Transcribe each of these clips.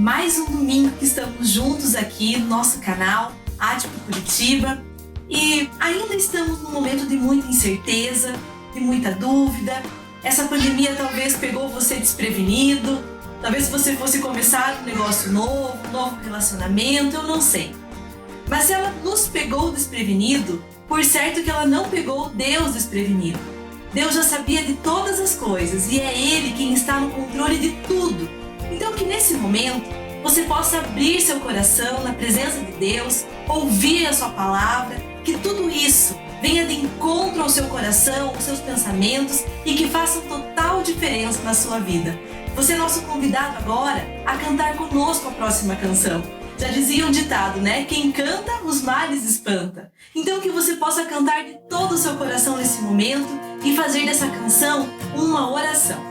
mais um domingo que estamos juntos aqui no nosso canal Ático Curitiba e ainda estamos num momento de muita incerteza, de muita dúvida. Essa pandemia talvez pegou você desprevenido, talvez você fosse começar um negócio novo, um novo relacionamento, eu não sei. Mas se ela nos pegou desprevenido, por certo que ela não pegou Deus desprevenido. Deus já sabia de todas as coisas e é Ele quem está no controle de tudo. Então que nesse momento você possa abrir seu coração na presença de Deus, ouvir a sua palavra, que tudo isso venha de encontro ao seu coração, aos seus pensamentos e que faça total diferença na sua vida. Você é nosso convidado agora a cantar conosco a próxima canção. Já dizia um ditado, né? Quem canta, os males espanta. Então que você possa cantar de todo o seu coração nesse momento e fazer dessa canção uma oração.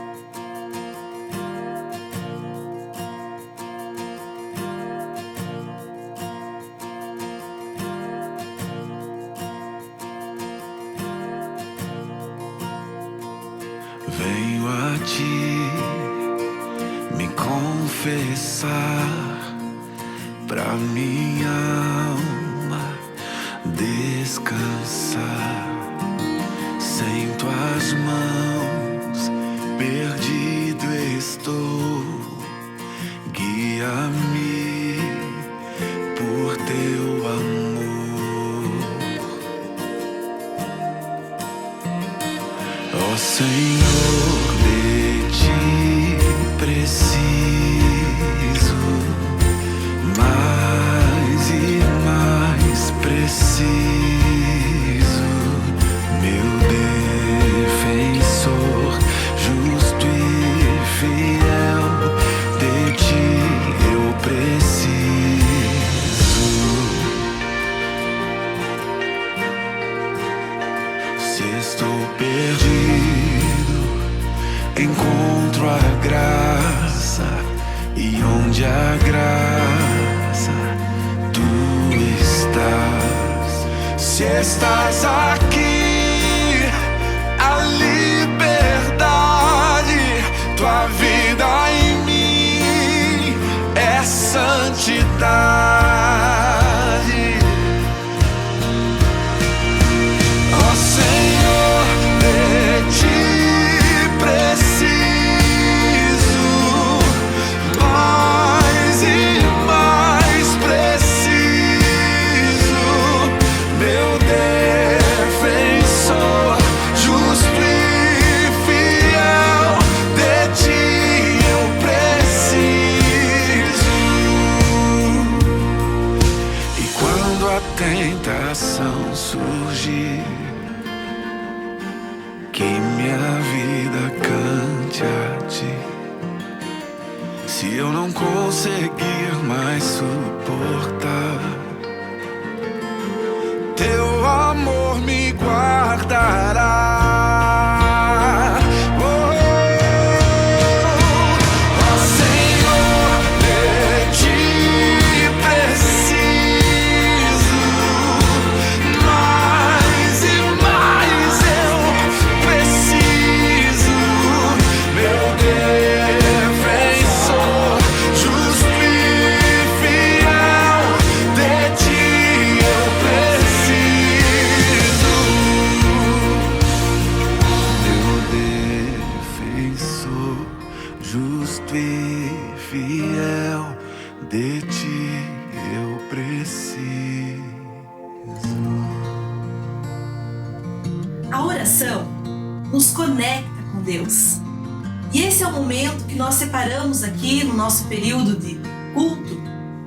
Venho a ti me confessar, pra minha alma descansar. Sem tuas mãos perdido estou, guia-me por teu amor. Ó Senhor, de ti preciso, mais e mais preciso, meu defensor, justo e fiel, de ti eu preciso. Se estou perdido, encontro a graça, e onde a graça tu estás. Se estás aqui, a liberdade, tua vida em mim é santidade. Ó Senhor, de ti preciso, mais e mais preciso, meu defensor, justo e fiel, de ti eu preciso. E quando a tentação surgir, que minha vida cante a ti. Se eu não conseguir mais suportar, teu amor me guardará. Ó Senhor, de ti preciso, mais e mais eu preciso, meu defensor, justo e fiel, de ti eu preciso. Meu defensor, justo e fiel, de ti eu preciso. A oração nos conecta com Deus. E esse é o momento que nós separamos aqui no nosso período de culto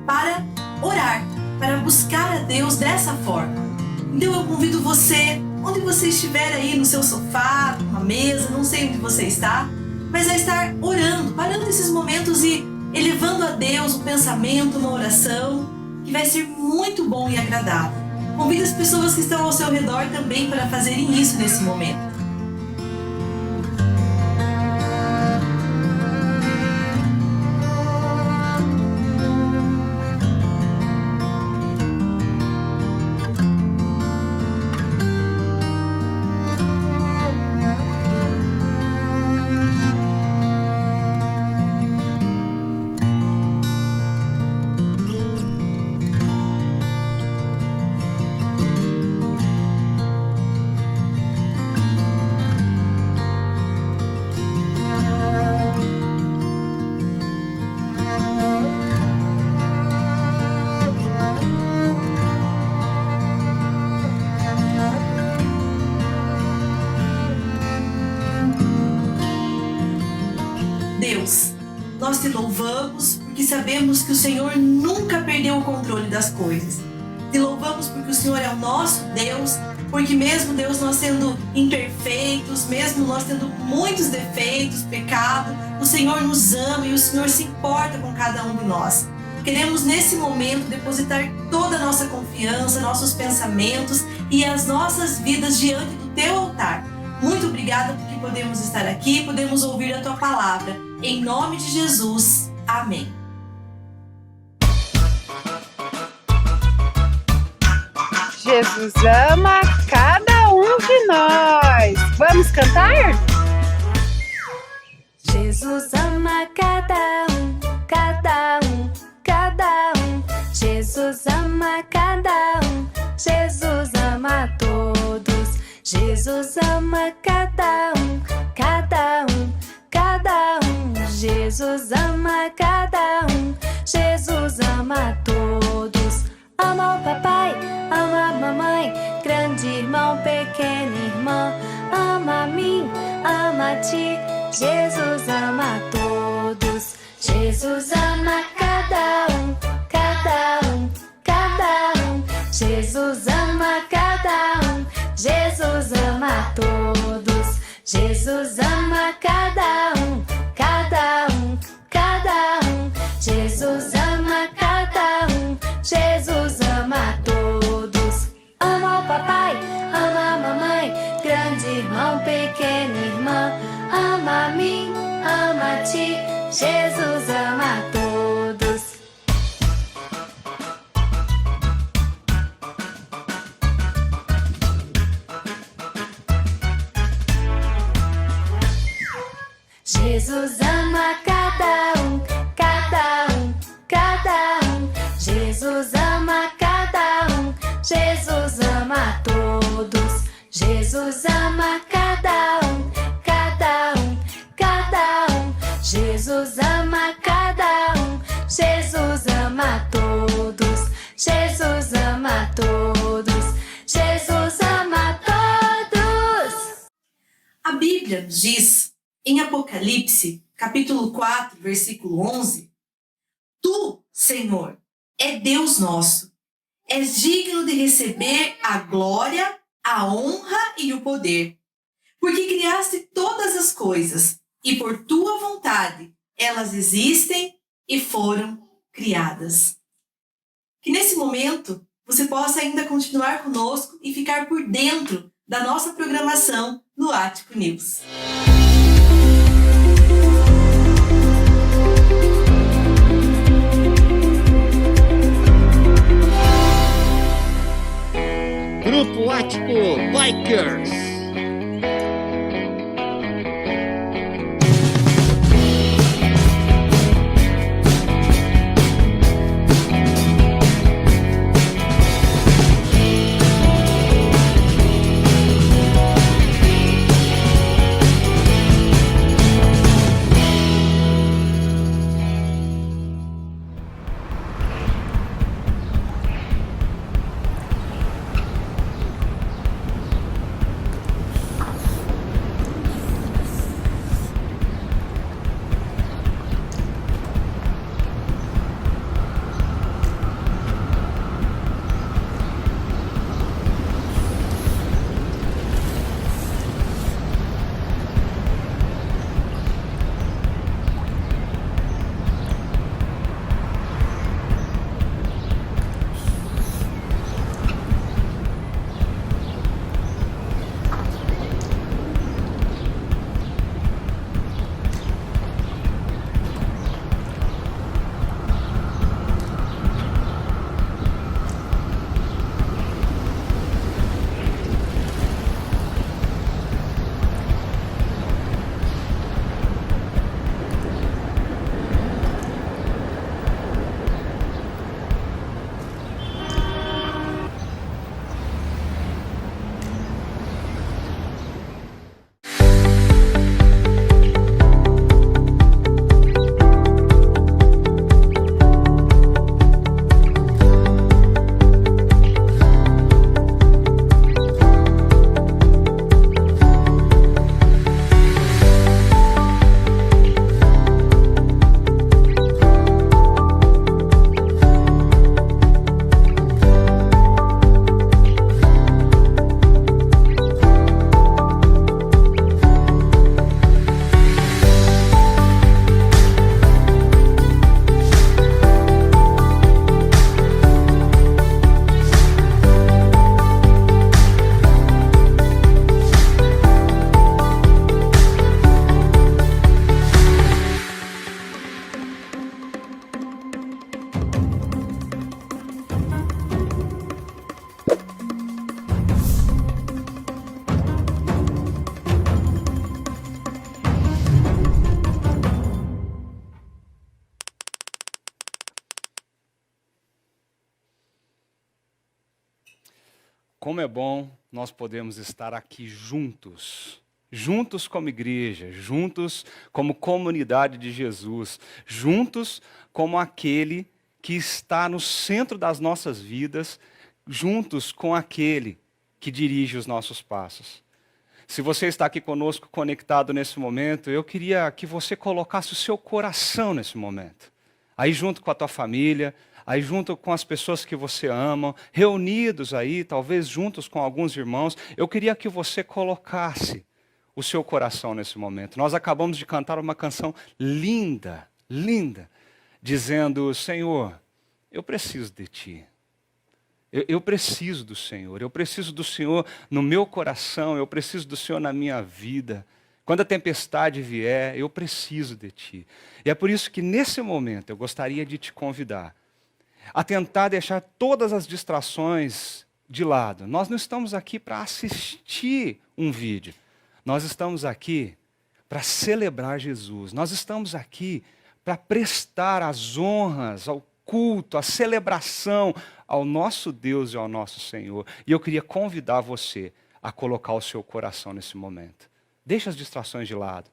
para orar, para buscar a Deus dessa forma. Então eu convido você, onde você estiver aí no seu sofá, numa mesa, não sei onde você está, mas a estar orando, parando esses momentos e elevando a Deus um pensamento, uma oração, que vai ser muito bom e agradável. Convido as pessoas que estão ao seu redor também para fazerem isso nesse momento. nós te louvamos porque sabemos que o Senhor nunca perdeu o controle das coisas. Te louvamos porque o Senhor é o nosso Deus, porque mesmo, Deus, nós sendo imperfeitos, mesmo nós tendo muitos defeitos, pecado, o Senhor nos ama e o Senhor se importa com cada um de nós. Queremos nesse momento depositar toda a nossa confiança, nossos pensamentos e as nossas vidas diante do teu altar. Muito obrigada porque podemos estar aqui, podemos ouvir a tua palavra. Em nome de Jesus. Amém. Jesus ama cada um de nós. Vamos cantar? Jesus ama cada um, cada um, cada um. Jesus ama cada um, Jesus ama todos. Jesus ama cada um, cada um, cada um. Jesus ama cada um, Jesus ama todos. Ama o papai, ama a mamãe, grande irmão, pequena irmã. Ama a mim, ama a ti, Jesus ama todos. Jesus ama cada um, cada um, cada um. Jesus ama cada um, Jesus ama todos. Jesus ama cada um, cada um, cada um. Jesus ama cada um, Jesus ama todos. Ama o papai, ama a mamãe, grande irmão, pequena irmã. Ama a mim, ama a ti, Jesus ama todos. Jesus ama cada um, cada um, cada um. Jesus ama cada um, Jesus ama todos. Jesus ama cada um, cada um, cada um. Jesus ama cada um, Jesus ama todos. Jesus ama todos. Jesus ama todos. A Bíblia nos diz, em Apocalipse, capítulo 4, versículo 11, Tu, Senhor, é Deus nosso, és digno de receber a glória, a honra e o poder, porque criaste todas as coisas e por tua vontade elas existem e foram criadas. Que nesse momento você possa ainda continuar conosco e ficar por dentro da nossa programação no Ático News. Grupo Ático Bikers. Como é bom nós podemos estar aqui juntos. Juntos como igreja, juntos como comunidade de Jesus, juntos como aquele que está no centro das nossas vidas, juntos com aquele que dirige os nossos passos. Se você está aqui conosco, conectado nesse momento, eu queria que você colocasse o seu coração nesse momento. Aí junto com a tua família, aí junto com as pessoas que você ama, reunidos aí, talvez juntos com alguns irmãos, eu queria que você colocasse o seu coração nesse momento. Nós acabamos de cantar uma canção linda, linda, dizendo: Senhor, eu preciso de Ti. Eu preciso do Senhor, eu preciso do Senhor no meu coração, eu preciso do Senhor na minha vida. Quando a tempestade vier, eu preciso de Ti. E é por isso que nesse momento eu gostaria de te convidar a tentar deixar todas as distrações de lado. Nós não estamos aqui para assistir um vídeo. Nós estamos aqui para celebrar Jesus. Nós estamos aqui para prestar as honras ao culto, a celebração ao nosso Deus e ao nosso Senhor. E eu queria convidar você a colocar o seu coração nesse momento. Deixa as distrações de lado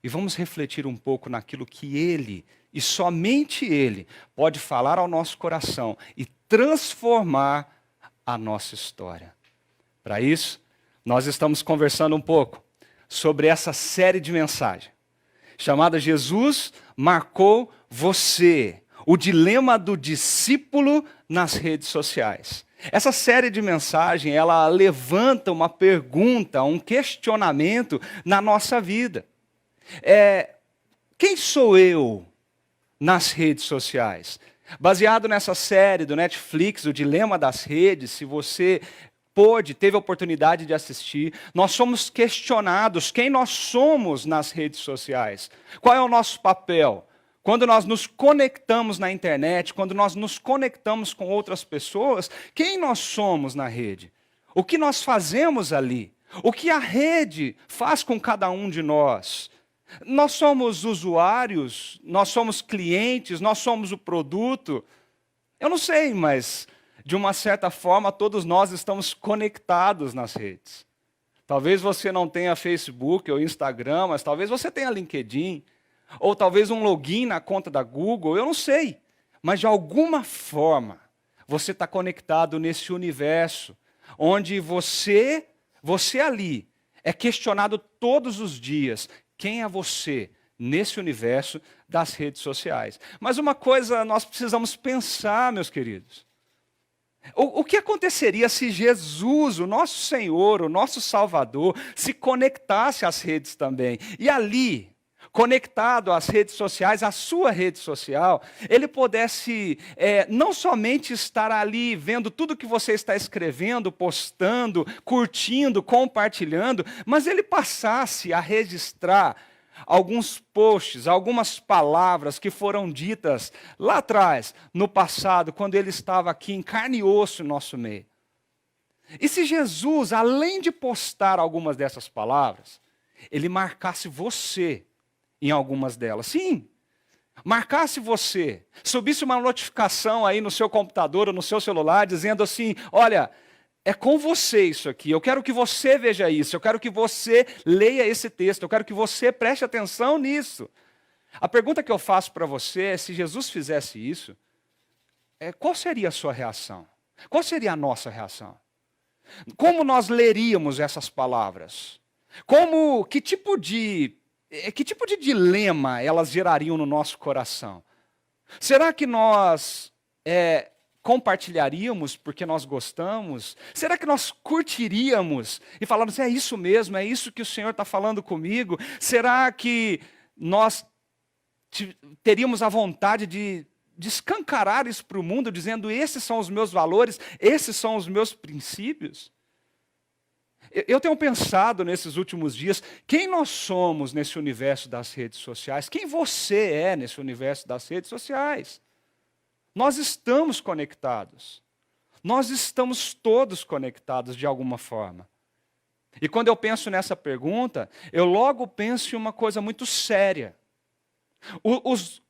e vamos refletir um pouco naquilo que Ele, e somente Ele, pode falar ao nosso coração e transformar a nossa história. Para isso, nós estamos conversando um pouco sobre essa série de mensagens, chamada Jesus Marcou Você. O dilema do discípulo nas redes sociais. Essa série de mensagens, ela levanta uma pergunta, um questionamento na nossa vida. Quem sou eu nas redes sociais? Baseado nessa série do Netflix, O Dilema das Redes, se você teve a oportunidade de assistir, nós somos questionados quem nós somos nas redes sociais. Qual é o nosso papel? Quando nós nos conectamos na internet, quando nós nos conectamos com outras pessoas, quem nós somos na rede? O que nós fazemos ali? O que a rede faz com cada um de nós? Nós somos usuários, nós somos clientes, nós somos o produto. Eu não sei, mas de uma certa forma todos nós estamos conectados nas redes. Talvez você não tenha Facebook ou Instagram, mas talvez você tenha LinkedIn. Ou talvez um login na conta da Google, eu não sei. Mas de alguma forma, você está conectado nesse universo, onde você ali, é questionado todos os dias. Quem é você nesse universo das redes sociais? Mas uma coisa nós precisamos pensar, meus queridos. O que aconteceria se Jesus, o nosso Senhor, o nosso Salvador, se conectasse às redes também? E ali, conectado às redes sociais, à sua rede social, ele pudesse não somente estar ali vendo tudo que você está escrevendo, postando, curtindo, compartilhando, mas ele passasse a registrar alguns posts, algumas palavras que foram ditas lá atrás, no passado, quando ele estava aqui em carne e osso no nosso meio. E se Jesus, além de postar algumas dessas palavras, ele marcasse você em algumas delas. Sim, marcasse você, subisse uma notificação aí no seu computador ou no seu celular, dizendo assim: olha, é com você isso aqui, eu quero que você veja isso, eu quero que você leia esse texto, eu quero que você preste atenção nisso. A pergunta que eu faço para você é: se Jesus fizesse isso, qual seria a sua reação? Qual seria a nossa reação? Como nós leríamos essas palavras? Que tipo de dilema elas gerariam no nosso coração? Será que nós compartilharíamos porque nós gostamos? Será que nós curtiríamos e falamos: é isso mesmo, é isso que o Senhor está falando comigo? Será que nós teríamos a vontade de escancarar isso para o mundo, dizendo: esses são os meus valores, esses são os meus princípios? Eu tenho pensado nesses últimos dias, quem nós somos nesse universo das redes sociais? Quem você é nesse universo das redes sociais? Nós estamos conectados. Nós estamos todos conectados de alguma forma. E quando eu penso nessa pergunta, eu logo penso em uma coisa muito séria.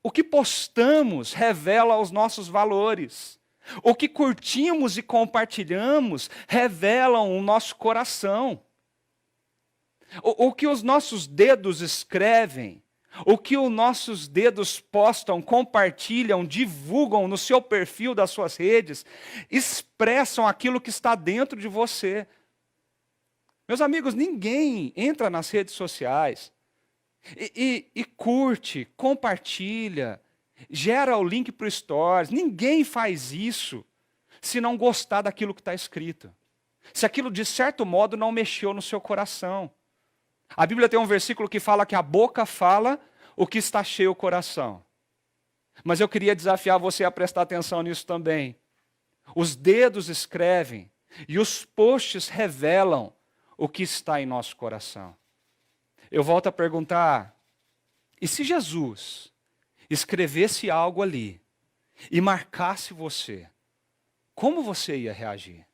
O que postamos revela os nossos valores. O que curtimos e compartilhamos revelam o nosso coração. O que os nossos dedos escrevem, o que os nossos dedos postam, compartilham, divulgam no seu perfil das suas redes, expressam aquilo que está dentro de você. Meus amigos, ninguém entra nas redes sociais e curte, compartilha, gera o link para o Stories. Ninguém faz isso se não gostar daquilo que está escrito. Se aquilo, de certo modo, não mexeu no seu coração. A Bíblia tem um versículo que fala que a boca fala o que está cheio o coração. Mas eu queria desafiar você a prestar atenção nisso também. Os dedos escrevem e os posts revelam o que está em nosso coração. Eu volto a perguntar, e se Jesus escrevesse algo ali e marcasse você, como você ia reagir?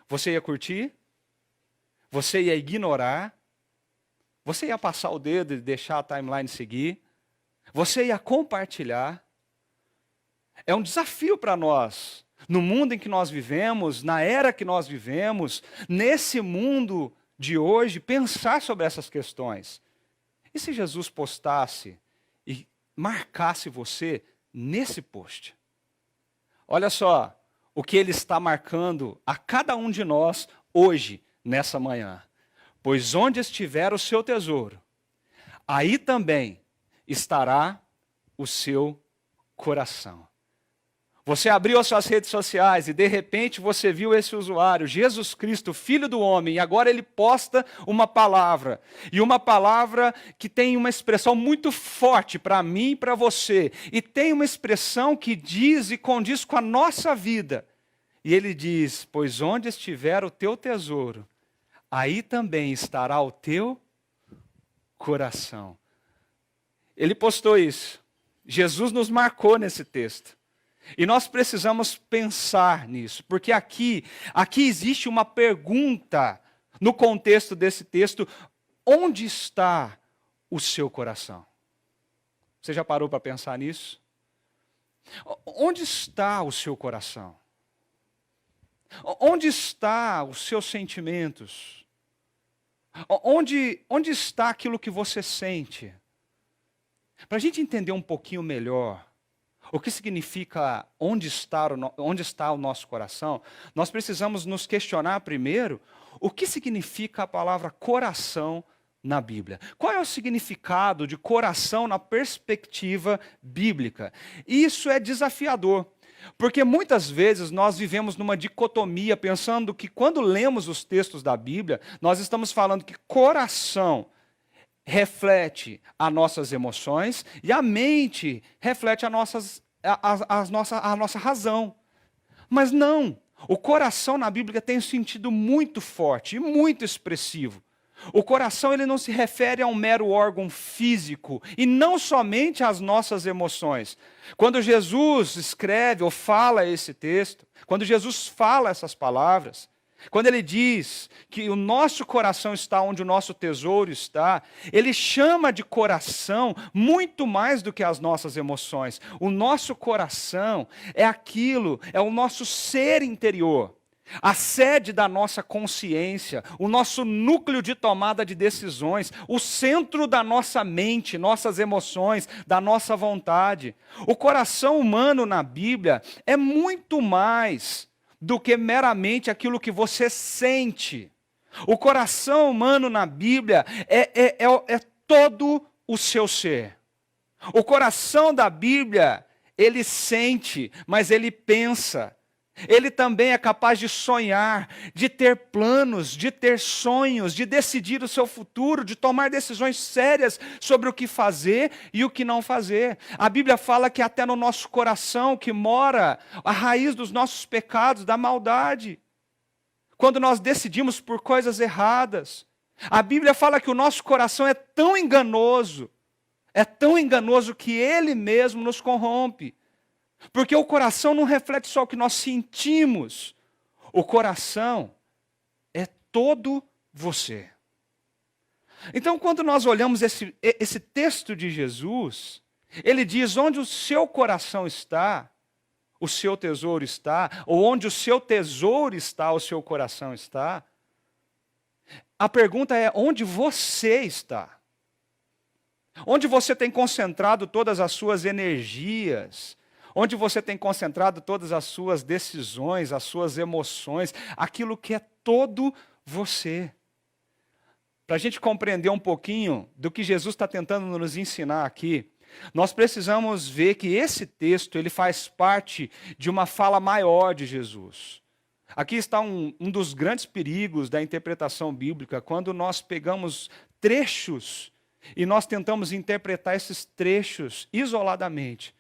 Você ia curtir? Você ia ignorar? Você ia passar o dedo e deixar a timeline seguir? Você ia compartilhar? É um desafio para nós, no mundo em que nós vivemos, na era que nós vivemos, nesse mundo de hoje, pensar sobre essas questões. E se Jesus postasse e marcasse você nesse post? Olha só o que ele está marcando a cada um de nós hoje, nessa manhã. Pois onde estiver o seu tesouro, aí também estará o seu coração. Você abriu as suas redes sociais e de repente você viu esse usuário, Jesus Cristo, Filho do Homem, e agora ele posta uma palavra. E uma palavra que tem uma expressão muito forte para mim e para você. E tem uma expressão que diz e condiz com a nossa vida. E ele diz, pois onde estiver o teu tesouro, aí também estará o teu coração. Ele postou isso. Jesus nos marcou nesse texto. E nós precisamos pensar nisso, porque aqui existe uma pergunta no contexto desse texto: onde está o seu coração? Você já parou para pensar nisso? Onde está o seu coração? Onde está os seus sentimentos? Onde está aquilo que você sente? Para a gente entender um pouquinho melhor o que significa onde está o nosso coração, nós precisamos nos questionar primeiro o que significa a palavra coração na Bíblia. Qual é o significado de coração na perspectiva bíblica? Isso é desafiador, porque muitas vezes nós vivemos numa dicotomia, pensando que quando lemos os textos da Bíblia, nós estamos falando que coração reflete as nossas emoções e a mente reflete a nossa razão. Mas não, o coração na Bíblia tem um sentido muito forte e muito expressivo. O coração ele não se refere a um mero órgão físico e não somente às nossas emoções. Quando Jesus escreve ou fala esse texto, quando Jesus fala essas palavras, quando ele diz que o nosso coração está onde o nosso tesouro está, ele chama de coração muito mais do que as nossas emoções. O nosso coração é o nosso ser interior, a sede da nossa consciência, o nosso núcleo de tomada de decisões, o centro da nossa mente, nossas emoções, da nossa vontade. O coração humano na Bíblia é muito mais do que meramente aquilo que você sente. O coração humano na Bíblia é todo o seu ser. O coração da Bíblia, ele sente, mas ele pensa. Ele também é capaz de sonhar, de ter planos, de ter sonhos, de decidir o seu futuro, de tomar decisões sérias sobre o que fazer e o que não fazer. A Bíblia fala que até no nosso coração que mora a raiz dos nossos pecados, da maldade. Quando nós decidimos por coisas erradas. A Bíblia fala que o nosso coração é tão enganoso que ele mesmo nos corrompe. Porque o coração não reflete só o que nós sentimos. O coração é todo você. Então, quando nós olhamos esse texto de Jesus, ele diz onde o seu coração está, o seu tesouro está, ou onde o seu tesouro está, o seu coração está. A pergunta é: onde você está? Onde você tem concentrado todas as suas energias? Onde você tem concentrado todas as suas decisões, as suas emoções, aquilo que é todo você? Para a gente compreender um pouquinho do que Jesus está tentando nos ensinar aqui, nós precisamos ver que esse texto ele faz parte de uma fala maior de Jesus. Aqui está um dos grandes perigos da interpretação bíblica, quando nós pegamos trechos e nós tentamos interpretar esses trechos isoladamente.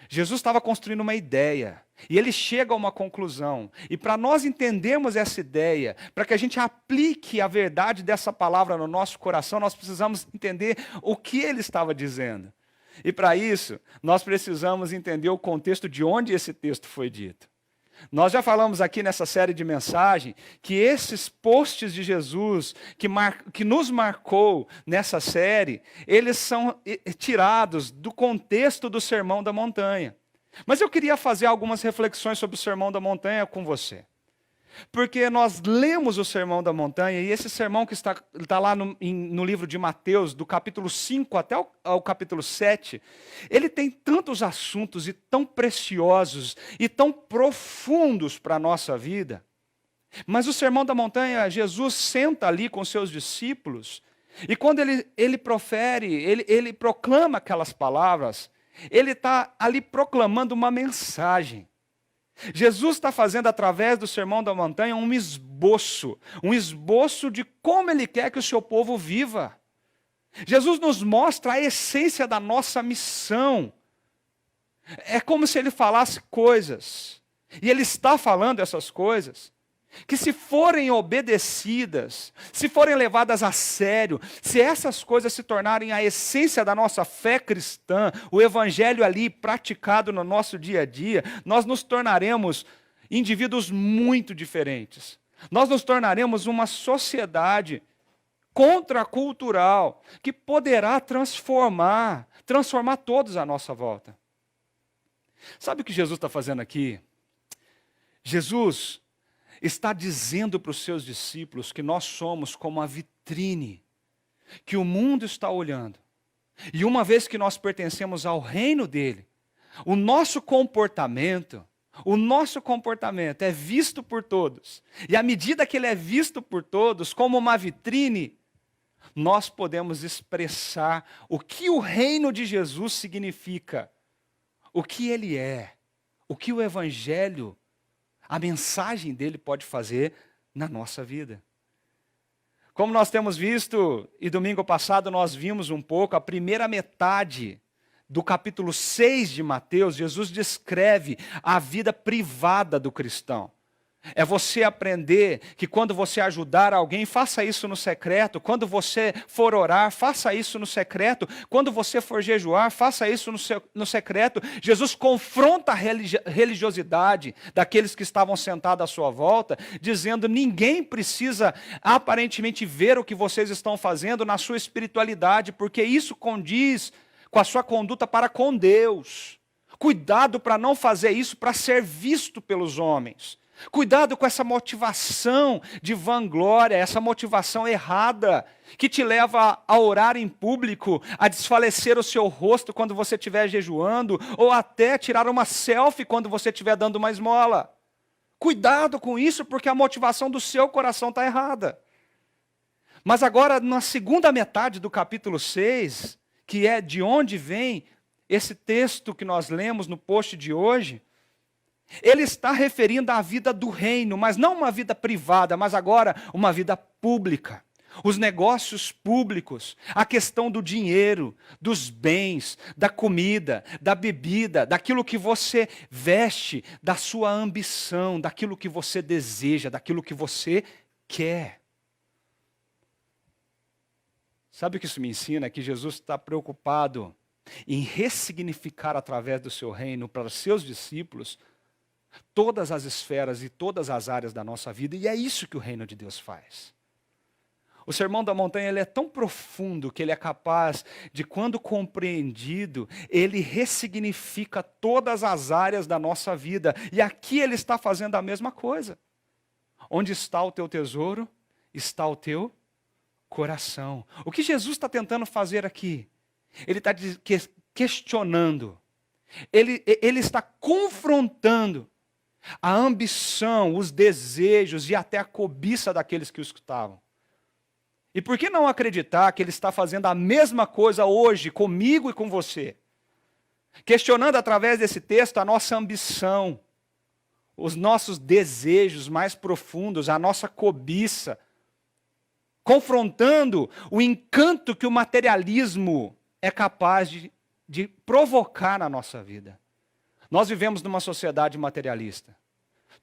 Jesus estava construindo uma ideia, e ele chega a uma conclusão. E para nós entendermos essa ideia, para que a gente aplique a verdade dessa palavra no nosso coração, nós precisamos entender o que ele estava dizendo. E para isso, nós precisamos entender o contexto de onde esse texto foi dito. Nós já falamos aqui nessa série de mensagem que esses posts de Jesus que nos marcou nessa série, eles são tirados do contexto do Sermão da Montanha. Mas eu queria fazer algumas reflexões sobre o Sermão da Montanha com você. Porque nós lemos o Sermão da Montanha, e esse sermão que está lá no livro de Mateus, do capítulo 5 até ao capítulo 7, ele tem tantos assuntos e tão preciosos e tão profundos para a nossa vida. Mas o Sermão da Montanha, Jesus senta ali com seus discípulos, e quando ele proclama aquelas palavras, ele está ali proclamando uma mensagem. Jesus está fazendo através do Sermão da Montanha um esboço de como ele quer que o seu povo viva. Jesus nos mostra a essência da nossa missão. É como se ele falasse coisas, e ele está falando essas coisas, que se forem obedecidas, se forem levadas a sério, se essas coisas se tornarem a essência da nossa fé cristã, o evangelho ali praticado no nosso dia a dia, nós nos tornaremos indivíduos muito diferentes. Nós nos tornaremos uma sociedade contracultural que poderá transformar todos à nossa volta. Sabe o que Jesus está fazendo aqui? Jesus está dizendo para os seus discípulos que nós somos como a vitrine, que o mundo está olhando. E uma vez que nós pertencemos ao reino dele, o nosso comportamento é visto por todos. E à medida que ele é visto por todos, como uma vitrine, nós podemos expressar o que o reino de Jesus significa, o que ele é, o que o evangelho, a mensagem dele pode fazer na nossa vida. Como nós temos visto, e domingo passado nós vimos um pouco, a primeira metade do capítulo 6 de Mateus, Jesus descreve a vida privada do cristão. É você aprender que quando você ajudar alguém, faça isso no secreto. Quando você for orar, faça isso no secreto. Quando você for jejuar, faça isso no secreto. Jesus confronta a religiosidade daqueles que estavam sentados à sua volta, dizendo: ninguém precisa aparentemente ver o que vocês estão fazendo na sua espiritualidade, porque isso condiz com a sua conduta para com Deus. Cuidado para não fazer isso para ser visto pelos homens. Cuidado com essa motivação de vanglória, essa motivação errada, que te leva a orar em público, a desfalecer o seu rosto quando você estiver jejuando, ou até tirar uma selfie quando você estiver dando uma esmola. Cuidado com isso, porque a motivação do seu coração está errada. Mas agora, na segunda metade do capítulo 6, que é de onde vem esse texto que nós lemos no post de hoje, ele está referindo à vida do reino, mas não uma vida privada, mas agora uma vida pública. Os negócios públicos, a questão do dinheiro, dos bens, da comida, da bebida, daquilo que você veste, da sua ambição, daquilo que você deseja, daquilo que você quer. Sabe o que isso me ensina? É que Jesus está preocupado em ressignificar através do seu reino para os seus discípulos todas as esferas e todas as áreas da nossa vida, e é isso que o reino de Deus faz. O Sermão da Montanha ele é tão profundo que ele é capaz de, quando compreendido, ele ressignifica todas as áreas da nossa vida. E aqui ele está fazendo a mesma coisa. Onde está o teu tesouro, está o teu coração. O que Jesus está tentando fazer aqui? Ele está questionando. Ele está confrontando a ambição, os desejos e até a cobiça daqueles que o escutavam. E por que não acreditar que ele está fazendo a mesma coisa hoje comigo e com você? Questionando através desse texto a nossa ambição, os nossos desejos mais profundos, a nossa cobiça, confrontando o encanto que o materialismo é capaz de provocar na nossa vida. Nós vivemos numa sociedade materialista.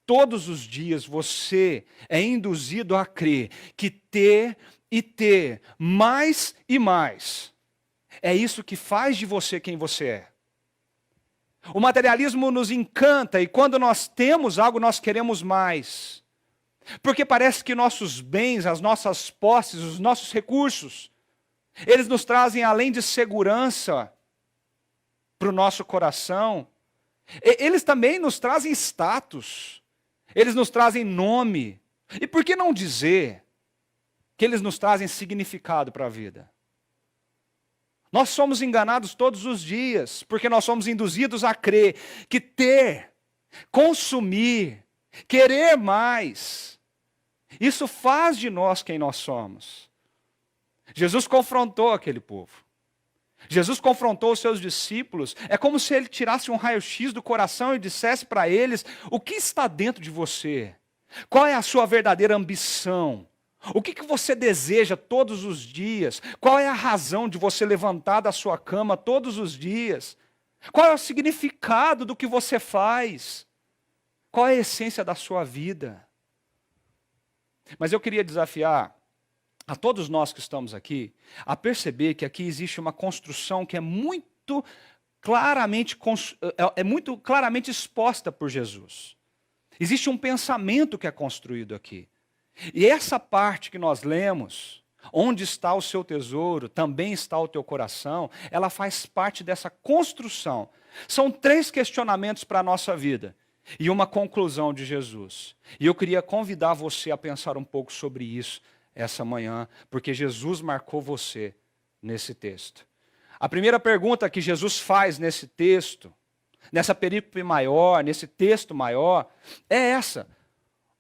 Todos os dias você é induzido a crer que ter e ter mais e mais é isso que faz de você quem você é. O materialismo nos encanta e quando nós temos algo nós queremos mais. Porque parece que nossos bens, as nossas posses, os nossos recursos, eles nos trazem além de segurança para o nosso coração, eles também nos trazem status, eles nos trazem nome. E por que não dizer que eles nos trazem significado para a vida? Nós somos enganados todos os dias, porque nós somos induzidos a crer que ter, consumir, querer mais, isso faz de nós quem nós somos. Jesus confrontou aquele povo. Jesus confrontou os seus discípulos. É como se ele tirasse um raio-x do coração e dissesse para eles: o que está dentro de você? Qual é a sua verdadeira ambição? O que você deseja todos os dias? Qual é a razão de você levantar da sua cama todos os dias? Qual é o significado do que você faz? Qual é a essência da sua vida? Mas eu queria desafiar a todos nós que estamos aqui a perceber que aqui existe uma construção que é muito claramente exposta por Jesus. Existe um pensamento que é construído aqui. E essa parte que nós lemos, onde está o seu tesouro, também está o teu coração, ela faz parte dessa construção. São 3 questionamentos para a nossa vida e uma conclusão de Jesus. E eu queria convidar você a pensar um pouco sobre isso essa manhã, porque Jesus marcou você nesse texto. A primeira pergunta que Jesus faz nesse texto, nessa perícope maior, nesse texto maior, é essa: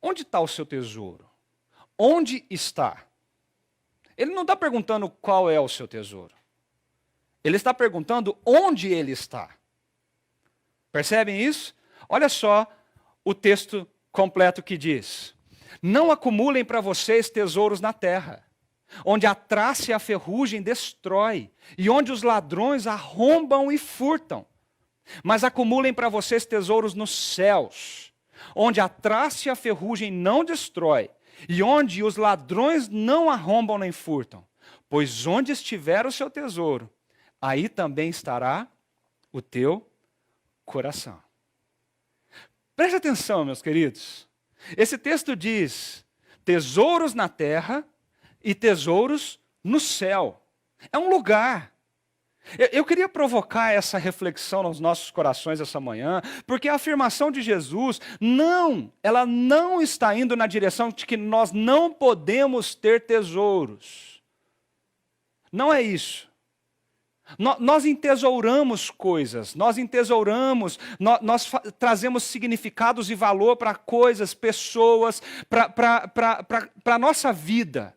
onde está o seu tesouro? Onde está? Ele não está perguntando qual é o seu tesouro. Ele está perguntando onde ele está. Percebem isso? Olha só o texto completo que diz: não acumulem para vocês tesouros na terra, onde a traça e a ferrugem destrói, e onde os ladrões arrombam e furtam. Mas acumulem para vocês tesouros nos céus, onde a traça e a ferrugem não destrói, e onde os ladrões não arrombam nem furtam. Pois onde estiver o seu tesouro, aí também estará o teu coração. Preste atenção, meus queridos. Esse texto diz: tesouros na terra e tesouros no céu. É um lugar. Eu queria provocar essa reflexão nos nossos corações essa manhã, porque a afirmação de Jesus, ela não está indo na direção de que nós não podemos ter tesouros. Não é isso. Nós entesouramos coisas, nós trazemos significados e valor para coisas, pessoas, para a nossa vida.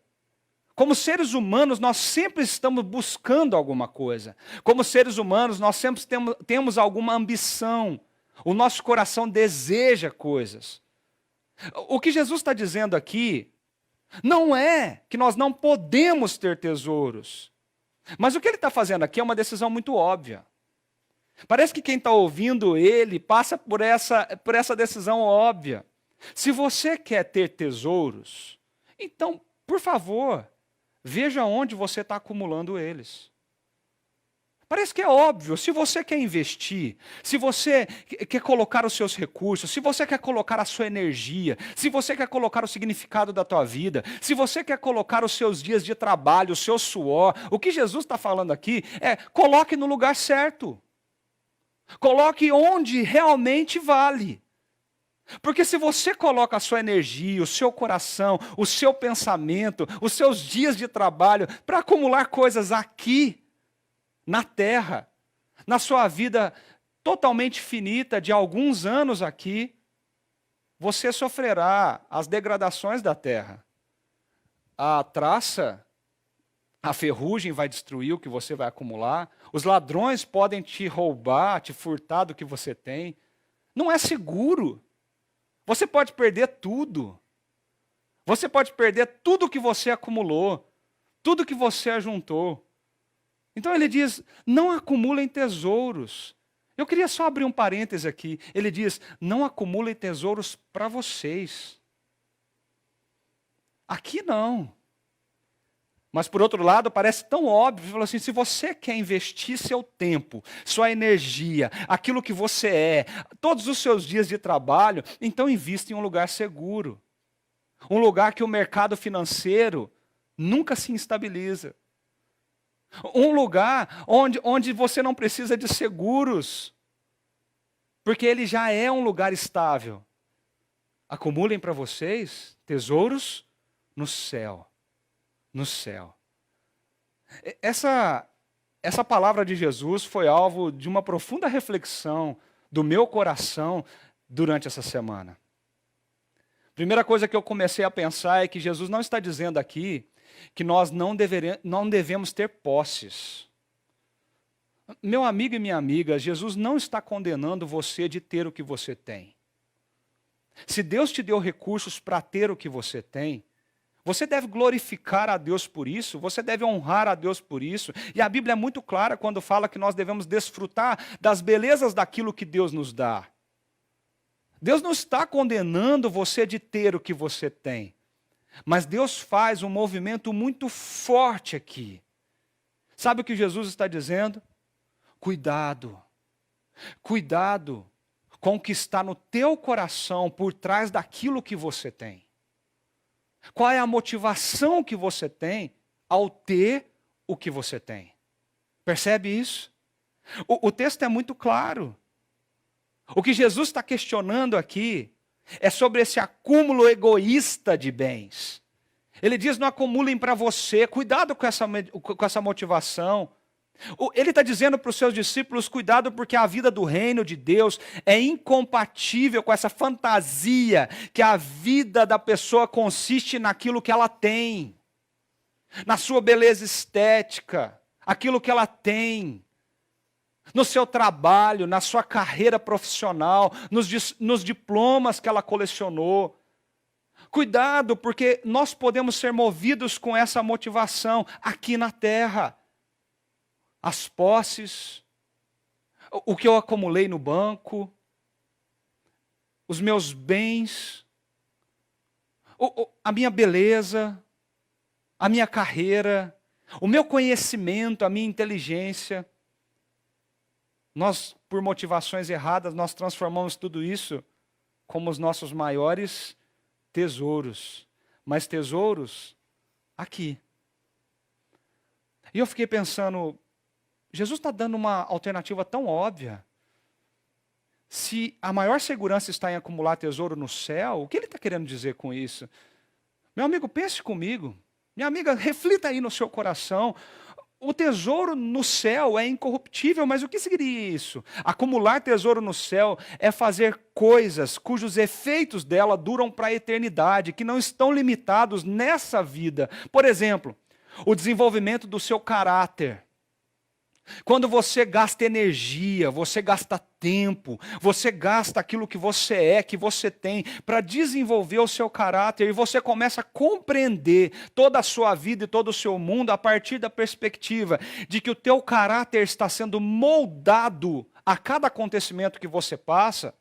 Como seres humanos, nós sempre estamos buscando alguma coisa. Como seres humanos, nós sempre temos alguma ambição. O nosso coração deseja coisas. O que Jesus está dizendo aqui não é que nós não podemos ter tesouros. Mas o que ele está fazendo aqui é uma decisão muito óbvia. Parece que quem está ouvindo ele passa por essa decisão óbvia. Se você quer ter tesouros, então, por favor, veja onde você está acumulando eles. Parece que é óbvio, se você quer investir, se você quer colocar os seus recursos, se você quer colocar a sua energia, se você quer colocar o significado da tua vida, se você quer colocar os seus dias de trabalho, o seu suor, o que Jesus está falando aqui é coloque no lugar certo. Coloque onde realmente vale. Porque se você coloca a sua energia, o seu coração, o seu pensamento, os seus dias de trabalho para acumular coisas aqui, na terra, na sua vida totalmente finita de alguns anos aqui, você sofrerá as degradações da terra. A traça, a ferrugem vai destruir o que você vai acumular, os ladrões podem te roubar, te furtar do que você tem. Não é seguro. Você pode perder tudo. Você pode perder tudo que você acumulou, tudo que você ajuntou. Então ele diz, não acumulem tesouros. Eu queria só abrir um parêntese aqui. Ele diz, não acumulem tesouros para vocês. Aqui não. Mas por outro lado, parece tão óbvio, falou assim, se você quer investir seu tempo, sua energia, aquilo que você é, todos os seus dias de trabalho, então invista em um lugar seguro. Um lugar que o mercado financeiro nunca se instabiliza. Um lugar onde você não precisa de seguros, porque ele já é um lugar estável. Acumulem para vocês tesouros no céu. No céu. Essa palavra de Jesus foi alvo de uma profunda reflexão do meu coração durante essa semana. Primeira coisa que eu comecei a pensar é que Jesus não está dizendo aqui que nós não devemos ter posses. Meu amigo e minha amiga, Jesus não está condenando você de ter o que você tem. Se Deus te deu recursos para ter o que você tem, você deve glorificar a Deus por isso, você deve honrar a Deus por isso. E a Bíblia é muito clara quando fala que nós devemos desfrutar das belezas daquilo que Deus nos dá. Deus não está condenando você de ter o que você tem. Mas Deus faz um movimento muito forte aqui. Sabe o que Jesus está dizendo? Cuidado. Cuidado com o que está no teu coração por trás daquilo que você tem. Qual é a motivação que você tem ao ter o que você tem? Percebe isso? O texto é muito claro. O que Jesus está questionando aqui é sobre esse acúmulo egoísta de bens. Ele diz, não acumulem para você, cuidado com essa motivação. Ele está dizendo para os seus discípulos, cuidado porque a vida do reino de Deus é incompatível com essa fantasia que a vida da pessoa consiste naquilo que ela tem, na sua beleza estética, aquilo que ela tem, no seu trabalho, na sua carreira profissional, nos diplomas que ela colecionou. Cuidado, porque nós podemos ser movidos com essa motivação aqui na terra. As posses, o que eu acumulei no banco, os meus bens, a minha beleza, a minha carreira, o meu conhecimento, a minha inteligência. Nós, por motivações erradas, nós transformamos tudo isso como os nossos maiores tesouros. Mas tesouros aqui. E eu fiquei pensando, Jesus está dando uma alternativa tão óbvia. Se a maior segurança está em acumular tesouro no céu, o que ele está querendo dizer com isso? Meu amigo, pense comigo. Minha amiga, reflita aí no seu coração. O tesouro no céu é incorruptível, mas o que seria isso? Acumular tesouro no céu é fazer coisas cujos efeitos dela duram para a eternidade, que não estão limitados nessa vida. Por exemplo, o desenvolvimento do seu caráter. Quando você gasta energia, você gasta tempo, você gasta aquilo que você é, que você tem, para desenvolver o seu caráter, e você começa a compreender toda a sua vida e todo o seu mundo a partir da perspectiva de que o teu caráter está sendo moldado a cada acontecimento que você passa,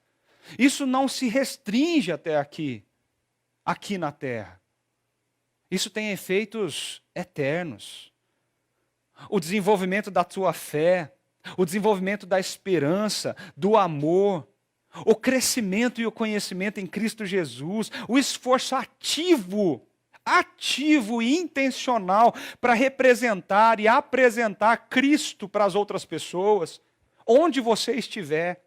isso não se restringe até aqui na terra. Isso tem efeitos eternos. O desenvolvimento da tua fé, o desenvolvimento da esperança, do amor, o crescimento e o conhecimento em Cristo Jesus, o esforço ativo e intencional para representar e apresentar Cristo para as outras pessoas, onde você estiver,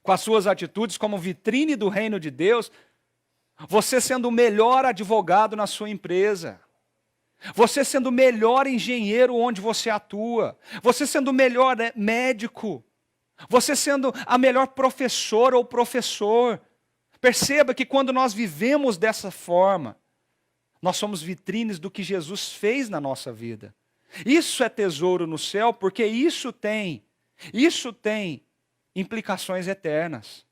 com as suas atitudes como vitrine do reino de Deus, você sendo o melhor advogado na sua empresa, você sendo o melhor engenheiro onde você atua, você sendo o melhor médico, você sendo a melhor professora ou professor. Perceba que quando nós vivemos dessa forma, nós somos vitrines do que Jesus fez na nossa vida. Isso é tesouro no céu, porque isso tem implicações eternas.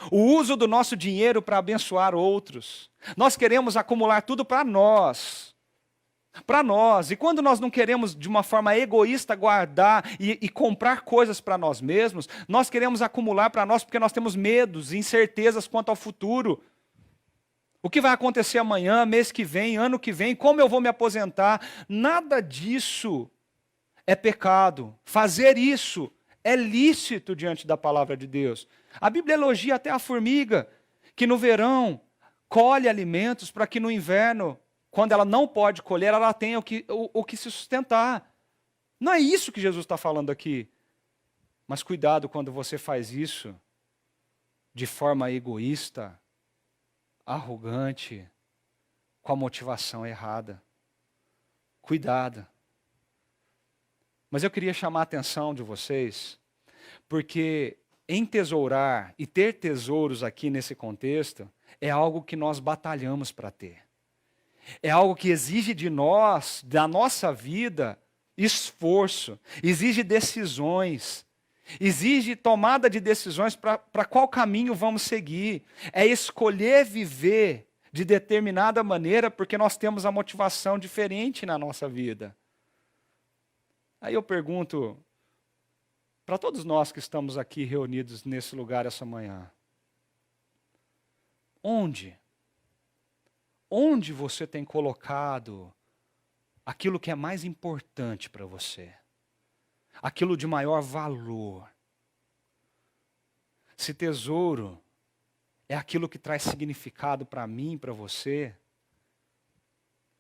O uso do nosso dinheiro para abençoar outros. Nós queremos acumular tudo para nós. Para nós. E quando nós não queremos, de uma forma egoísta, guardar e comprar coisas para nós mesmos, nós queremos acumular para nós porque nós temos medos, incertezas quanto ao futuro. O que vai acontecer amanhã, mês que vem, ano que vem, como eu vou me aposentar? Nada disso é pecado. Fazer isso é lícito diante da palavra de Deus. A Bíblia elogia até a formiga, que no verão colhe alimentos para que no inverno, quando ela não pode colher, ela tenha o que se sustentar. Não é isso que Jesus está falando aqui. Mas cuidado quando você faz isso de forma egoísta, arrogante, com a motivação errada. Cuidado. Mas eu queria chamar a atenção de vocês, porque entesourar e ter tesouros aqui nesse contexto é algo que nós batalhamos para ter. É algo que exige de nós, da nossa vida, esforço, exige decisões, exige tomada de decisões para qual caminho vamos seguir. É escolher viver de determinada maneira porque nós temos a motivação diferente na nossa vida. Aí eu pergunto, para todos nós que estamos aqui reunidos nesse lugar essa manhã, onde você tem colocado aquilo que é mais importante para você? Aquilo de maior valor? Se tesouro é aquilo que traz significado para mim, para você,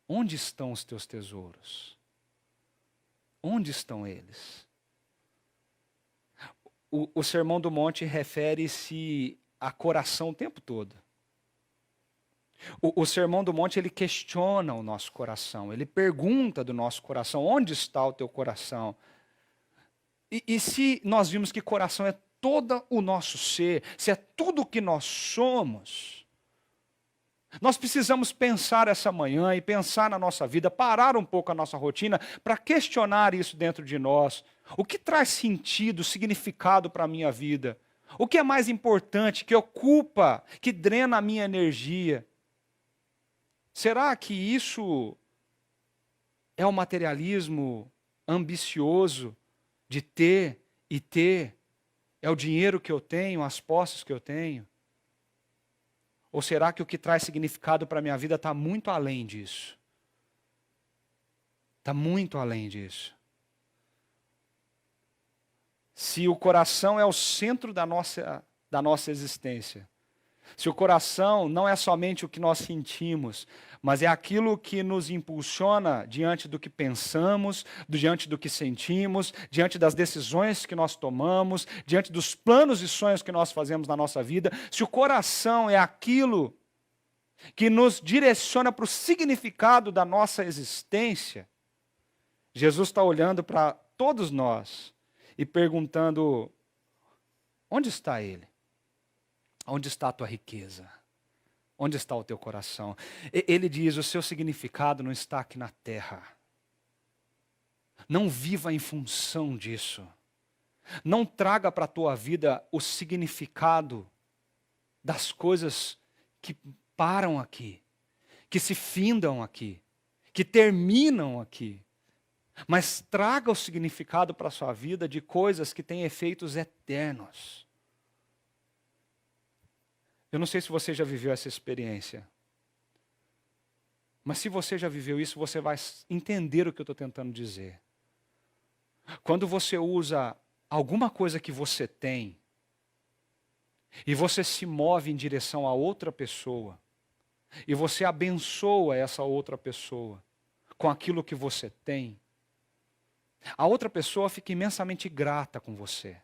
onde estão os teus tesouros? Onde estão eles? O Sermão do Monte refere-se a coração o tempo todo. O Sermão do Monte, ele questiona o nosso coração, ele pergunta do nosso coração, onde está o teu coração? E se nós vimos que coração é todo o nosso ser, se é tudo o que nós somos, nós precisamos pensar essa manhã e pensar na nossa vida, parar um pouco a nossa rotina para questionar isso dentro de nós. O que traz sentido, significado para a minha vida? O que é mais importante, que ocupa, que drena a minha energia? Será que isso é o materialismo ambicioso de ter e ter? É o dinheiro que eu tenho, as posses que eu tenho? Ou será que o que traz significado para a minha vida está muito além disso? Está muito além disso. Se o coração é o centro da nossa existência, se o coração não é somente o que nós sentimos, mas é aquilo que nos impulsiona diante do que pensamos, diante do que sentimos, diante das decisões que nós tomamos, diante dos planos e sonhos que nós fazemos na nossa vida, se o coração é aquilo que nos direciona para o significado da nossa existência, Jesus está olhando para todos nós e perguntando, onde está Ele? Onde está a tua riqueza? Onde está o teu coração? Ele diz, o seu significado não está aqui na terra. Não viva em função disso. Não traga para a tua vida o significado das coisas que param aqui, que se findam aqui, que terminam aqui. Mas traga o significado para a sua vida de coisas que têm efeitos eternos. Eu não sei se você já viveu essa experiência. Mas se você já viveu isso, você vai entender o que eu estou tentando dizer. Quando você usa alguma coisa que você tem e você se move em direção a outra pessoa e você abençoa essa outra pessoa com aquilo que você tem, a outra pessoa fica imensamente grata com você.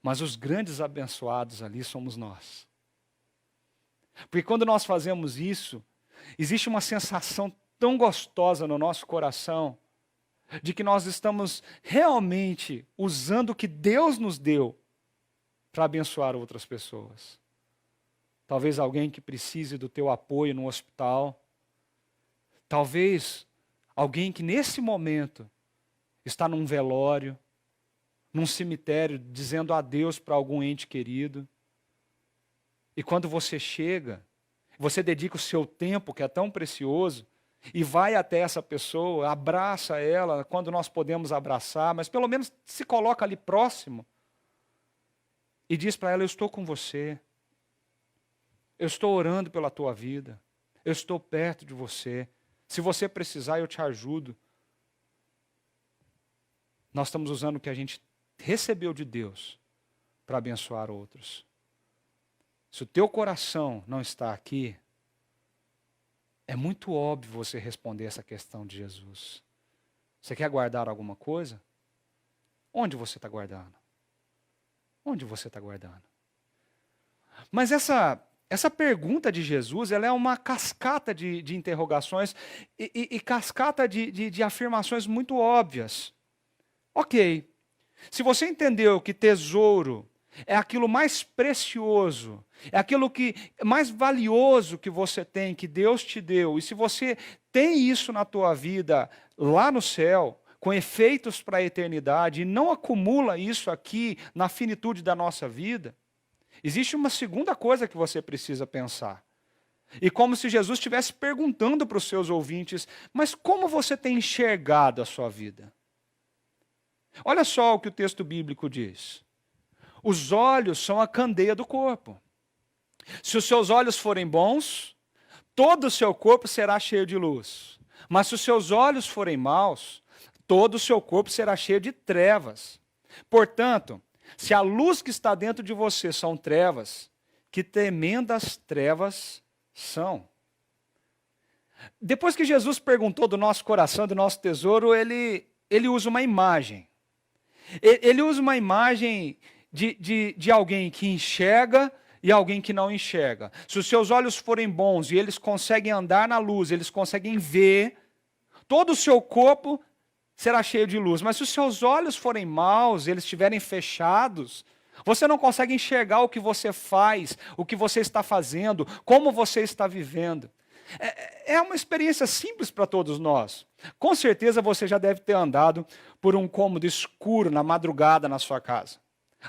Mas os grandes abençoados ali somos nós. Porque quando nós fazemos isso, existe uma sensação tão gostosa no nosso coração de que nós estamos realmente usando o que Deus nos deu para abençoar outras pessoas. Talvez alguém que precise do teu apoio no hospital. Talvez alguém que nesse momento está num velório, num cemitério, dizendo adeus para algum ente querido. E quando você chega, você dedica o seu tempo, que é tão precioso, e vai até essa pessoa, abraça ela, quando nós podemos abraçar, mas pelo menos se coloca ali próximo, e diz para ela, eu estou com você, eu estou orando pela tua vida, eu estou perto de você, se você precisar eu te ajudo. Nós estamos usando o que a gente recebeu de Deus para abençoar outros. Se o teu coração não está aqui, é muito óbvio você responder essa questão de Jesus. Você quer guardar alguma coisa? Onde você está guardando? Onde você está guardando? Mas essa pergunta de Jesus, ela é uma cascata de interrogações e cascata de afirmações muito óbvias. Ok, se você entendeu que tesouro é aquilo mais precioso, é aquilo que mais valioso que você tem, que Deus te deu, e se você tem isso na tua vida lá no céu, com efeitos para a eternidade, e não acumula isso aqui na finitude da nossa vida, existe uma segunda coisa que você precisa pensar. E como se Jesus estivesse perguntando para os seus ouvintes, mas como você tem enxergado a sua vida? Olha só o que o texto bíblico diz. Os olhos são a candeia do corpo. Se os seus olhos forem bons, todo o seu corpo será cheio de luz. Mas se os seus olhos forem maus, todo o seu corpo será cheio de trevas. Portanto, se a luz que está dentro de você são trevas, que tremendas trevas são. Depois que Jesus perguntou do nosso coração, do nosso tesouro, ele usa uma imagem. Ele usa uma imagem de alguém que enxerga e alguém que não enxerga. Se os seus olhos forem bons e eles conseguem andar na luz, eles conseguem ver, todo o seu corpo será cheio de luz. Mas se os seus olhos forem maus, eles estiverem fechados, você não consegue enxergar o que você faz, o que você está fazendo, como você está vivendo. É uma experiência simples para todos nós. Com certeza você já deve ter andado por um cômodo escuro na madrugada na sua casa.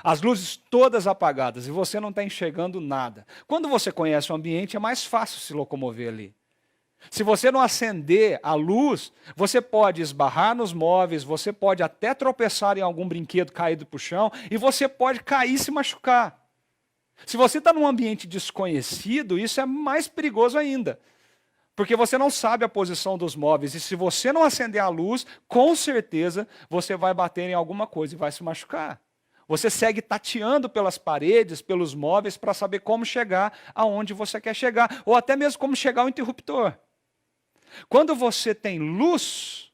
As luzes todas apagadas e você não está enxergando nada. Quando você conhece o ambiente, é mais fácil se locomover ali. Se você não acender a luz, você pode esbarrar nos móveis, você pode até tropeçar em algum brinquedo caído para o chão e você pode cair e se machucar. Se você está num ambiente desconhecido, isso é mais perigoso ainda. Porque você não sabe a posição dos móveis. E se você não acender a luz, com certeza você vai bater em alguma coisa e vai se machucar. Você segue tateando pelas paredes, pelos móveis, para saber como chegar aonde você quer chegar. Ou até mesmo como chegar ao interruptor. Quando você tem luz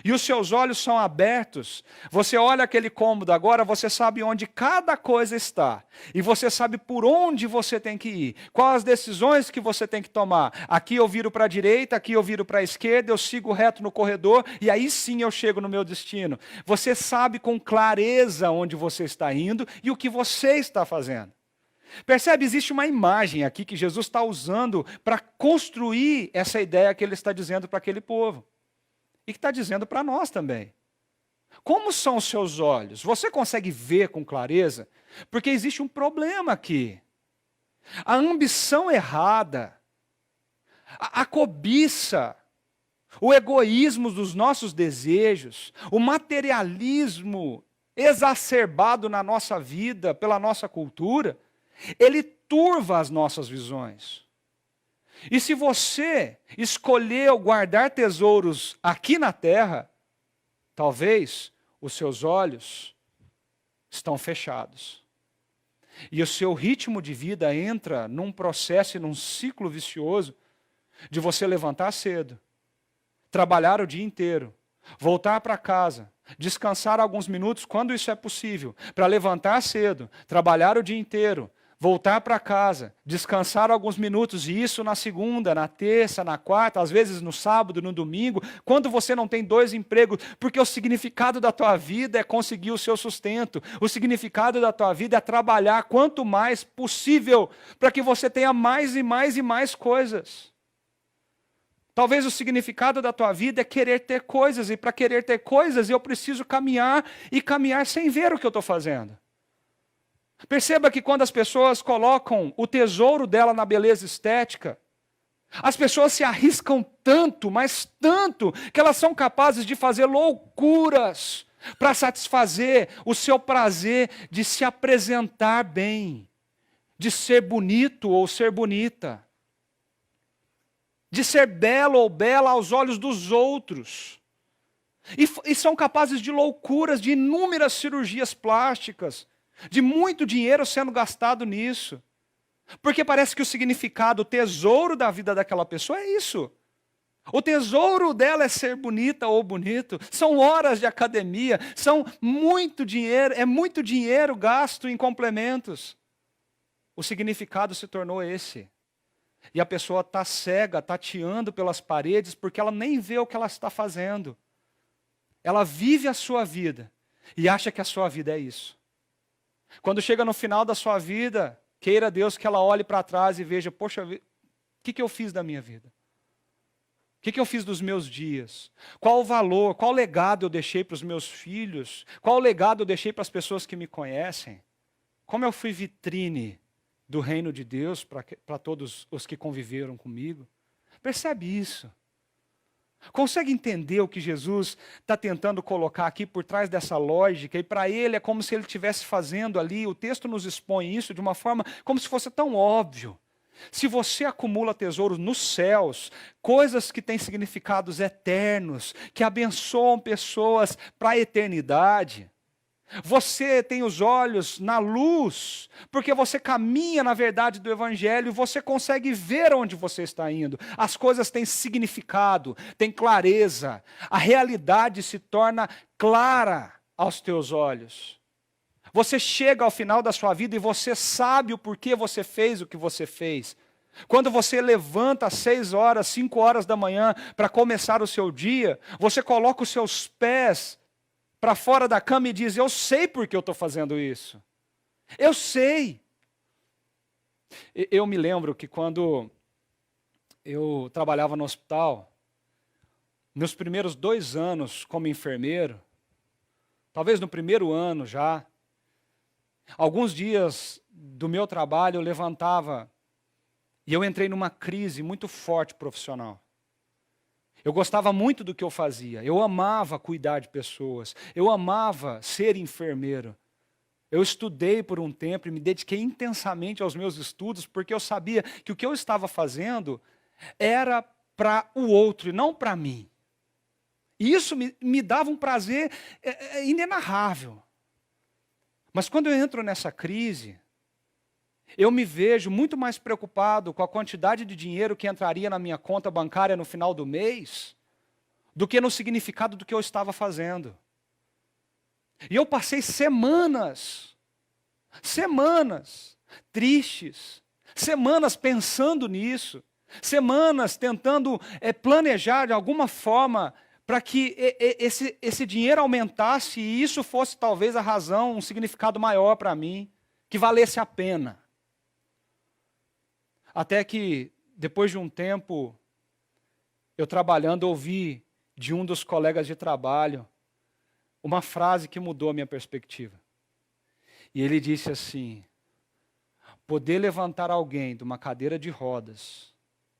e os seus olhos são abertos, você olha aquele cômodo agora, você sabe onde cada coisa está. E você sabe por onde você tem que ir. Quais as decisões que você tem que tomar. Aqui eu viro para a direita, aqui eu viro para a esquerda, eu sigo reto no corredor e aí sim eu chego no meu destino. Você sabe com clareza onde você está indo e o que você está fazendo. Percebe? Existe uma imagem aqui que Jesus está usando para construir essa ideia que ele está dizendo para aquele povo. E que está dizendo para nós também. Como são os seus olhos? Você consegue ver com clareza? Porque existe um problema aqui. A ambição errada, a cobiça, o egoísmo dos nossos desejos, o materialismo exacerbado na nossa vida, pela nossa cultura, ele turva as nossas visões. E se você escolheu guardar tesouros aqui na terra, talvez os seus olhos estão fechados. E o seu ritmo de vida entra num processo e num ciclo vicioso de você levantar cedo, trabalhar o dia inteiro, voltar para casa, descansar alguns minutos quando isso é possível, para levantar cedo, trabalhar o dia inteiro, voltar para casa, descansar alguns minutos, e isso na segunda, na terça, na quarta, às vezes no sábado, no domingo, quando você não tem 2 empregos, porque o significado da tua vida é conseguir o seu sustento, o significado da tua vida é trabalhar quanto mais possível, para que você tenha mais e mais e mais coisas. Talvez o significado da tua vida é querer ter coisas, e para querer ter coisas eu preciso caminhar, e caminhar sem ver o que eu estou fazendo. Perceba que quando as pessoas colocam o tesouro dela na beleza estética, as pessoas se arriscam tanto, mas tanto, que elas são capazes de fazer loucuras para satisfazer o seu prazer de se apresentar bem, de ser bonito ou ser bonita, de ser belo ou bela aos olhos dos outros. E são capazes de loucuras, de inúmeras cirurgias plásticas, de muito dinheiro sendo gastado nisso. Porque parece que o significado, o tesouro da vida daquela pessoa é isso. O tesouro dela é ser bonita ou bonito. São horas de academia, são muito dinheiro, é muito dinheiro gasto em complementos. O significado se tornou esse. E a pessoa está cega, tateando pelas paredes, porque ela nem vê o que ela está fazendo. Ela vive a sua vida e acha que a sua vida é isso. Quando chega no final da sua vida, queira Deus que ela olhe para trás e veja, poxa, o que eu fiz da minha vida? O que eu fiz dos meus dias? Qual o valor, qual legado eu deixei para os meus filhos? Qual legado eu deixei para as pessoas que me conhecem? Como eu fui vitrine do reino de Deus para todos os que conviveram comigo? Percebe isso? Consegue entender o que Jesus está tentando colocar aqui por trás dessa lógica? E para ele é como se ele estivesse fazendo ali, o texto nos expõe isso de uma forma como se fosse tão óbvio. Se você acumula tesouros nos céus, coisas que têm significados eternos, que abençoam pessoas para a eternidade, você tem os olhos na luz, porque você caminha na verdade do Evangelho e você consegue ver onde você está indo. As coisas têm significado, têm clareza, a realidade se torna clara aos teus olhos. Você chega ao final da sua vida e você sabe o porquê você fez o que você fez. Quando você levanta às 6 horas, 5 horas da manhã para começar o seu dia, você coloca os seus pés para fora da cama e diz, eu sei por que eu estou fazendo isso. Eu sei. Eu me lembro que quando eu trabalhava no hospital, meus primeiros 2 anos como enfermeiro, talvez no primeiro ano já, alguns dias do meu trabalho eu levantava e eu entrei numa crise muito forte profissional. Eu gostava muito do que eu fazia, eu amava cuidar de pessoas, eu amava ser enfermeiro. Eu estudei por um tempo e me dediquei intensamente aos meus estudos, porque eu sabia que o que eu estava fazendo era para o outro e não para mim. E isso me dava um prazer inenarrável. Mas quando eu entro nessa crise, eu me vejo muito mais preocupado com a quantidade de dinheiro que entraria na minha conta bancária no final do mês, do que no significado do que eu estava fazendo. E eu passei semanas tristes, semanas pensando nisso, semanas tentando planejar de alguma forma para que esse dinheiro aumentasse e isso fosse talvez a razão, um significado maior para mim, que valesse a pena. Até que, depois de um tempo, eu trabalhando, ouvi de um dos colegas de trabalho uma frase que mudou a minha perspectiva. E ele disse assim, poder levantar alguém de uma cadeira de rodas,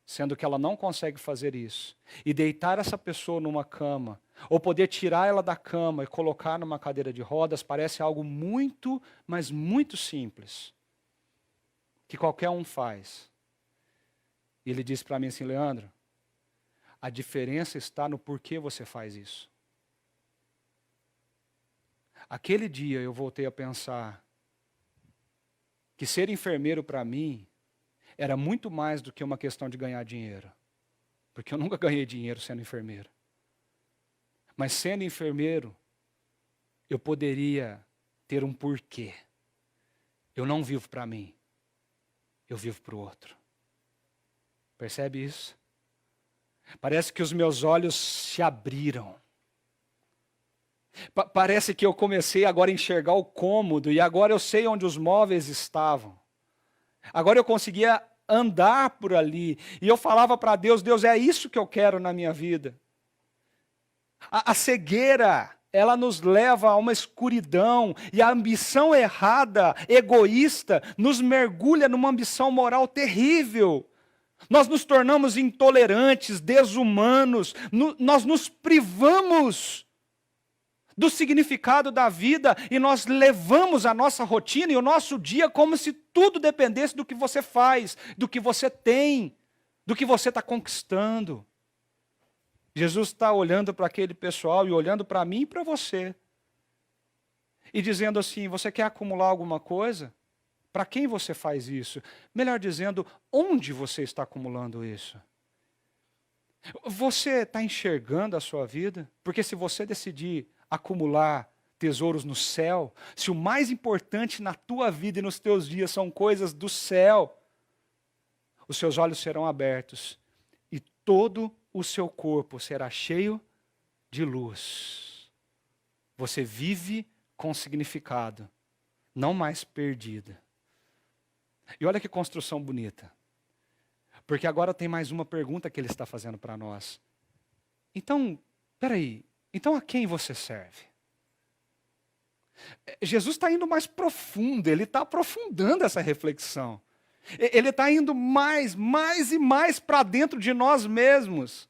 sendo que ela não consegue fazer isso, e deitar essa pessoa numa cama, ou poder tirar ela da cama e colocar numa cadeira de rodas, parece algo muito, mas muito simples, que qualquer um faz. E ele disse para mim assim, Leandro, a diferença está no porquê você faz isso. aquele dia eu voltei a pensar que ser enfermeiro para mim era muito mais do que uma questão de ganhar dinheiro. Porque eu nunca ganhei dinheiro sendo enfermeiro. Mas sendo enfermeiro, eu poderia ter um porquê. Eu não vivo para mim, eu vivo para o outro. Percebe isso? Parece que os meus olhos se abriram. Parece que eu comecei agora a enxergar o cômodo e agora eu sei onde os móveis estavam. Agora eu conseguia andar por ali e eu falava para Deus, Deus, é isso que eu quero na minha vida. A cegueira, ela nos leva a uma escuridão e a ambição errada, egoísta, nos mergulha numa ambição moral terrível. Nós nos tornamos intolerantes, desumanos, nós nos privamos do significado da vida e nós levamos a nossa rotina e o nosso dia como se tudo dependesse do que você faz, do que você tem, do que você está conquistando. Jesus está olhando para aquele pessoal e olhando para mim e para você. E dizendo assim, você quer acumular alguma coisa? Para quem você faz isso? Melhor dizendo, onde você está acumulando isso? Você está enxergando a sua vida? Porque se você decidir acumular tesouros no céu, se o mais importante na tua vida e nos teus dias são coisas do céu, os seus olhos serão abertos e todo o seu corpo será cheio de luz. Você vive com significado, não mais perdida. E olha que construção bonita. Porque agora tem mais uma pergunta que ele está fazendo para nós. Então, peraí, então a quem você serve? Jesus está indo mais profundo, ele está aprofundando essa reflexão. Ele está indo mais e mais para dentro de nós mesmos.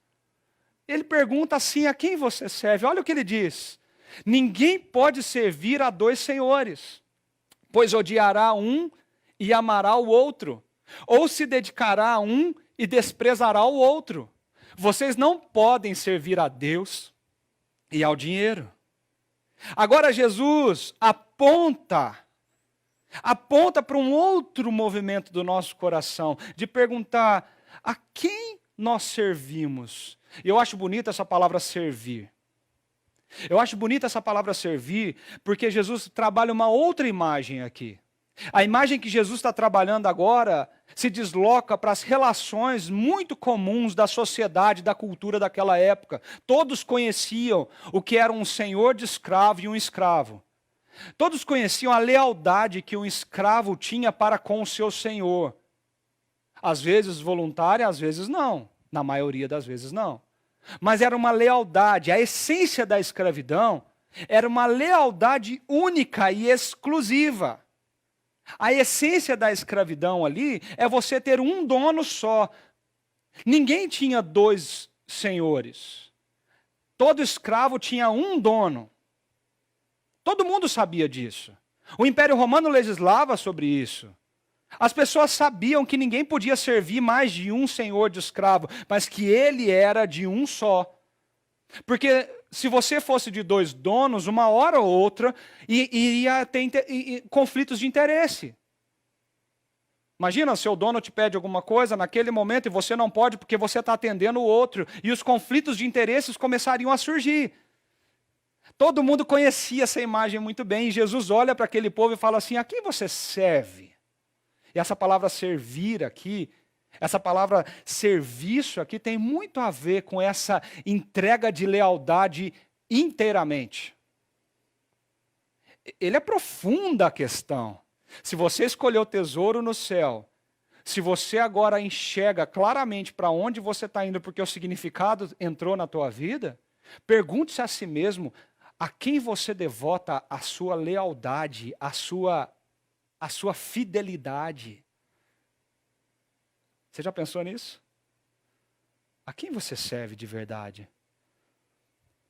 Ele pergunta assim, a quem você serve? Olha o que ele diz. Ninguém pode servir a dois senhores, pois odiará um e amará o outro, ou se dedicará a um e desprezará o outro. Vocês não podem servir a Deus e ao dinheiro. Agora Jesus aponta para um outro movimento do nosso coração, de perguntar a quem nós servimos. Eu acho bonita essa palavra servir. Eu acho bonita essa palavra servir, porque Jesus trabalha uma outra imagem aqui. A imagem que Jesus está trabalhando agora se desloca para as relações muito comuns da sociedade, da cultura daquela época. Todos conheciam o que era um senhor de escravo e um escravo. Todos conheciam a lealdade que um escravo tinha para com o seu senhor. Às vezes voluntária, às vezes não. Na maioria das vezes não. Mas era uma lealdade. A essência da escravidão era uma lealdade única e exclusiva. A essência da escravidão ali é você ter um dono só. Ninguém tinha dois senhores. Todo escravo tinha um dono. Todo mundo sabia disso. O Império Romano legislava sobre isso. As pessoas sabiam que ninguém podia servir mais de um senhor de escravo, mas que ele era de um só. Porque se você fosse de dois donos, uma hora ou outra, iria ter conflitos de interesse. Imagina, seu dono te pede alguma coisa naquele momento e você não pode porque você está atendendo o outro. E os conflitos de interesses começariam a surgir. Todo mundo conhecia essa imagem muito bem. E Jesus olha para aquele povo e fala assim, a quem você serve? E essa palavra servir aqui, essa palavra serviço aqui tem muito a ver com essa entrega de lealdade inteiramente. Ele aprofunda a questão. Se você escolheu o tesouro no céu, se você agora enxerga claramente para onde você está indo porque o significado entrou na tua vida, pergunte-se a si mesmo, a quem você devota a sua lealdade, a sua fidelidade. Você já pensou nisso? A quem você serve de verdade?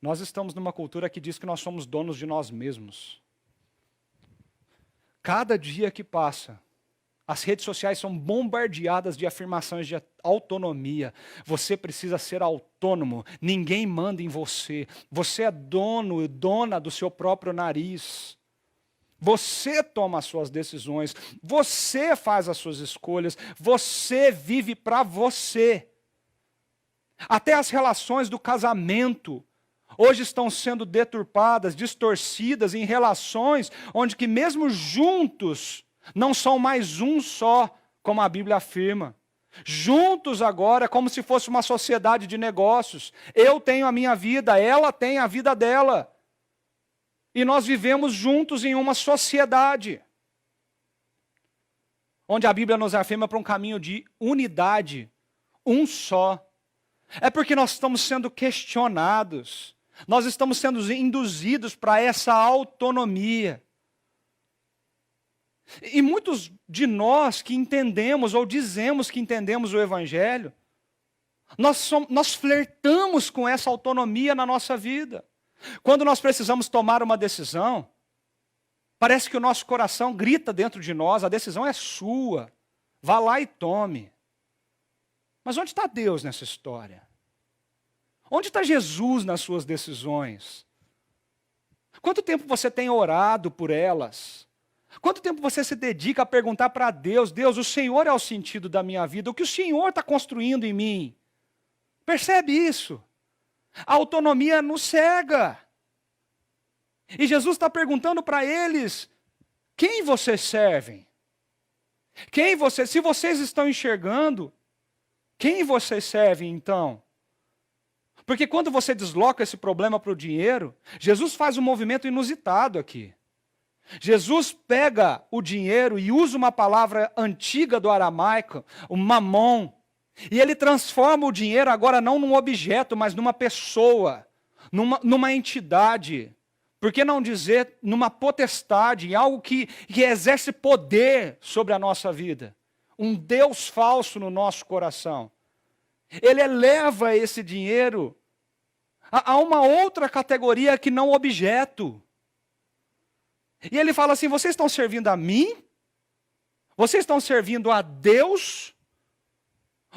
Nós estamos numa cultura que diz que nós somos donos de nós mesmos. Cada dia que passa, As redes sociais são bombardeadas de afirmações de autonomia. Você precisa ser autônomo. Ninguém manda em você. Você é dono e dona do seu próprio nariz. Você toma as suas decisões. Você faz as suas escolhas. Você vive para você. Até as relações do casamento hoje estão sendo deturpadas, distorcidas em relações onde que mesmo juntos não são mais um só, como a Bíblia afirma. Juntos agora é como se fosse uma sociedade de negócios. Eu tenho a minha vida, ela tem a vida dela. E nós vivemos juntos em uma sociedade, onde a Bíblia nos afirma para um caminho de unidade, um só. É porque nós estamos sendo questionados, nós estamos sendo induzidos para essa autonomia. E muitos de nós que entendemos ou dizemos que entendemos o Evangelho, nós flertamos com essa autonomia na nossa vida. Quando nós precisamos tomar uma decisão, parece que o nosso coração grita dentro de nós, a decisão é sua, vá lá e tome. Mas onde está Deus nessa história? Onde está Jesus nas suas decisões? Quanto tempo você tem orado por elas? Quanto tempo você se dedica a perguntar para Deus, Deus, o Senhor é o sentido da minha vida, o que o Senhor está construindo em mim? Percebe isso? A autonomia nos cega. E Jesus está perguntando para eles, quem vocês servem? Se vocês estão enxergando, quem vocês servem então? Porque quando você desloca esse problema para o dinheiro, Jesus faz um movimento inusitado aqui. Jesus pega o dinheiro e usa uma palavra antiga do aramaico, o mamon, e ele transforma o dinheiro agora não num objeto, mas numa pessoa, numa entidade. Por que não dizer numa potestade, em algo que exerce poder sobre a nossa vida? Um Deus falso no nosso coração. Ele eleva esse dinheiro a uma outra categoria que não objeto. E ele fala assim, vocês estão servindo a mim? Vocês estão servindo a Deus?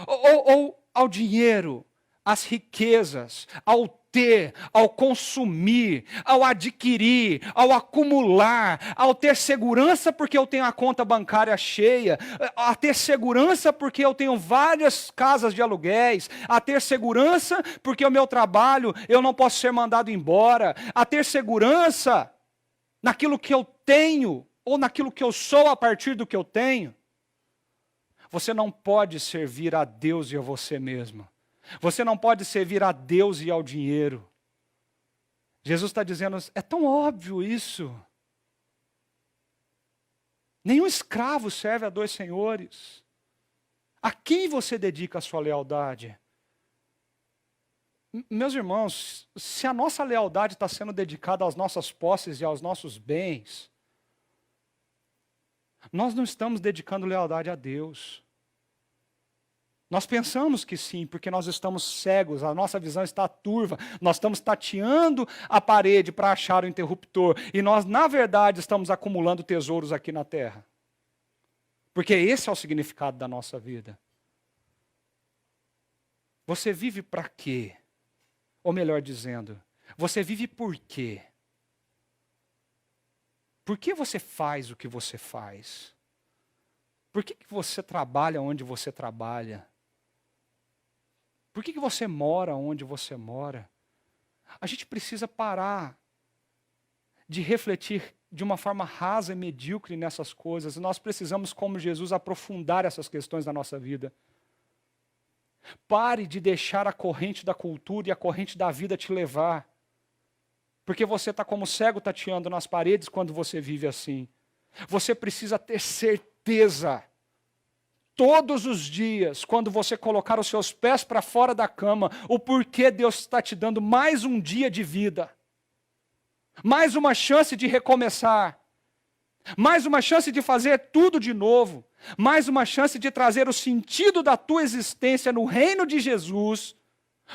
Ou ao dinheiro, às riquezas, ao ter, ao consumir, ao adquirir, ao acumular, ao ter segurança porque eu tenho a conta bancária cheia, a ter segurança porque eu tenho várias casas de aluguéis, a ter segurança porque o meu trabalho eu não posso ser mandado embora, a ter segurança naquilo que eu tenho, ou naquilo que eu sou a partir do que eu tenho. Você não pode servir a Deus e a você mesmo. Você não pode servir a Deus e ao dinheiro. Jesus está dizendo, é tão óbvio isso. Nenhum escravo serve a dois senhores. A quem você dedica a sua lealdade? Meus irmãos, se a nossa lealdade está sendo dedicada às nossas posses e aos nossos bens, nós não estamos dedicando lealdade a Deus. Nós pensamos que sim, porque nós estamos cegos, a nossa visão está turva, nós estamos tateando a parede para achar o interruptor, e nós, na verdade, estamos acumulando tesouros aqui na terra. Porque esse é o significado da nossa vida. Você vive para quê? Ou melhor dizendo, você vive por quê? Por que você faz o que você faz? Por que você trabalha onde você trabalha? Por que você mora onde você mora? A gente precisa parar de refletir de uma forma rasa e medíocre nessas coisas. Nós precisamos, como Jesus, aprofundar essas questões da nossa vida. Pare de deixar a corrente da cultura e a corrente da vida te levar. Porque você está como cego tateando nas paredes quando você vive assim. Você precisa ter certeza, todos os dias, quando você colocar os seus pés para fora da cama, o porquê Deus está te dando mais um dia de vida. Mais uma chance de recomeçar. Mais uma chance de fazer tudo de novo. Mais uma chance de trazer o sentido da tua existência no reino de Jesus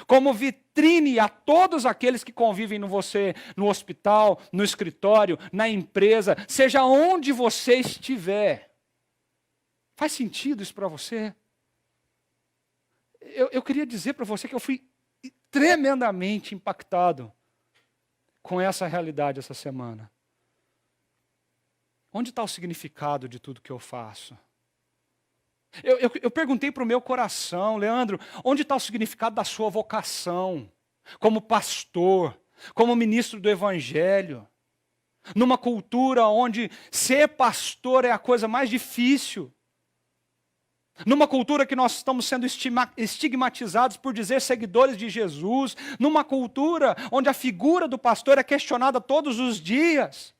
como vitrine a todos aqueles que convivem com você, no hospital, no escritório, na empresa, seja onde você estiver. Faz sentido isso para você? Eu queria dizer para você que eu fui tremendamente impactado com essa realidade essa semana. Onde está o significado de tudo que eu faço? Eu perguntei para o meu coração, Leandro, onde está o significado da sua vocação? Como pastor, como ministro do Evangelho? Numa cultura onde ser pastor é a coisa mais difícil. Numa cultura que nós estamos sendo estigmatizados por dizer seguidores de Jesus. Numa cultura onde a figura do pastor é questionada todos os dias.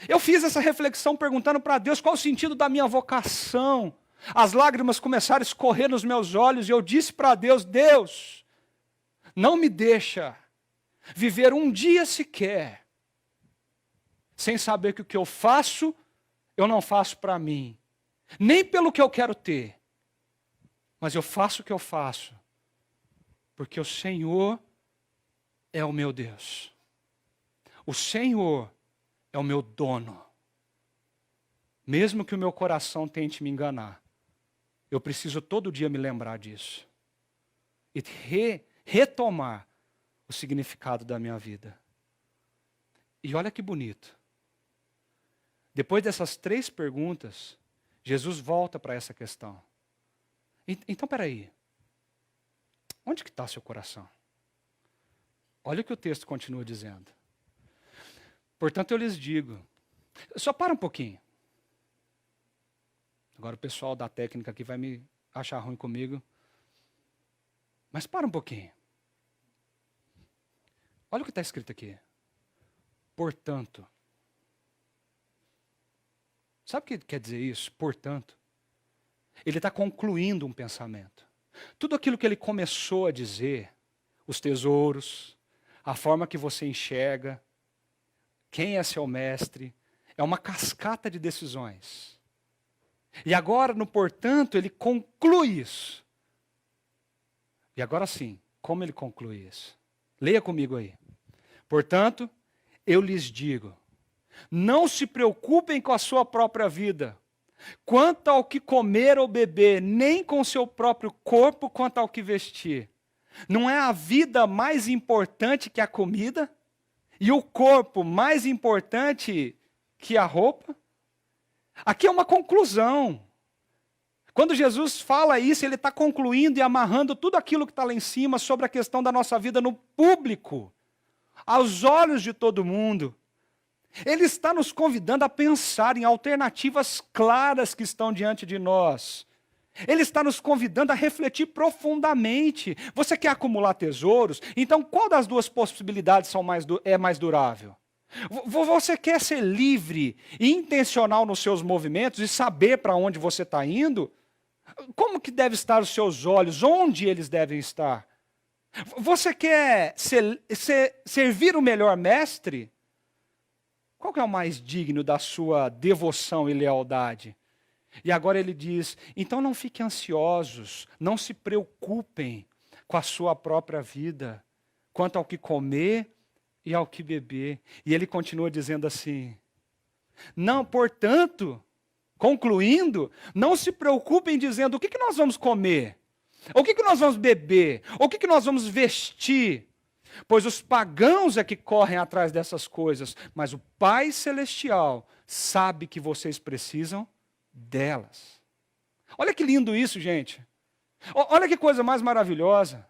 Eu fiz essa reflexão perguntando para Deus qual o sentido da minha vocação. As lágrimas começaram a escorrer nos meus olhos e eu disse para Deus, Deus, não me deixa viver um dia sequer sem saber que o que eu faço, eu não faço para mim. Nem pelo que eu quero ter, mas eu faço o que eu faço, porque o Senhor é o meu Deus. O Senhor é o meu dono. Mesmo que o meu coração tente me enganar, eu preciso todo dia me lembrar disso. E retomar o significado da minha vida. E olha que bonito. Depois dessas 3 perguntas, Jesus volta para essa questão. Então, peraí. Onde que está seu coração? Olha o que o texto continua dizendo. Portanto, eu lhes digo. Só para um pouquinho. Agora o pessoal da técnica aqui vai me achar ruim comigo. Mas para um pouquinho. Olha o que está escrito aqui. Portanto. Sabe o que quer dizer isso? Portanto, ele está concluindo um pensamento. Tudo aquilo que ele começou a dizer, os tesouros, a forma que você enxerga, quem é seu mestre, é uma cascata de decisões. E agora, no portanto, ele conclui isso. E agora sim, como ele conclui isso? Leia comigo aí. Portanto, eu lhes digo, não se preocupem com a sua própria vida, quanto ao que comer ou beber, nem com o seu próprio corpo quanto ao que vestir. Não é a vida mais importante que a comida? E o corpo mais importante que a roupa? Aqui é uma conclusão. Quando Jesus fala isso, ele está concluindo e amarrando tudo aquilo que está lá em cima sobre a questão da nossa vida no público, aos olhos de todo mundo. Ele está nos convidando a pensar em alternativas claras que estão diante de nós. Ele está nos convidando a refletir profundamente. Você quer acumular tesouros? Então qual das duas possibilidades é mais durável? Você quer ser livre e intencional nos seus movimentos e saber para onde você está indo? Como que devem estar os seus olhos? Onde eles devem estar? Você quer servir o melhor mestre? Qual que é o mais digno da sua devoção e lealdade? E agora ele diz, então não fiquem ansiosos, não se preocupem com a sua própria vida, quanto ao que comer e ao que beber. E ele continua dizendo assim, não, portanto, concluindo, não se preocupem dizendo o que nós vamos comer, o que nós vamos beber, o que nós vamos vestir. Pois os pagãos é que correm atrás dessas coisas, mas o Pai Celestial sabe que vocês precisam delas. Olha que lindo isso, gente. Olha que coisa mais maravilhosa.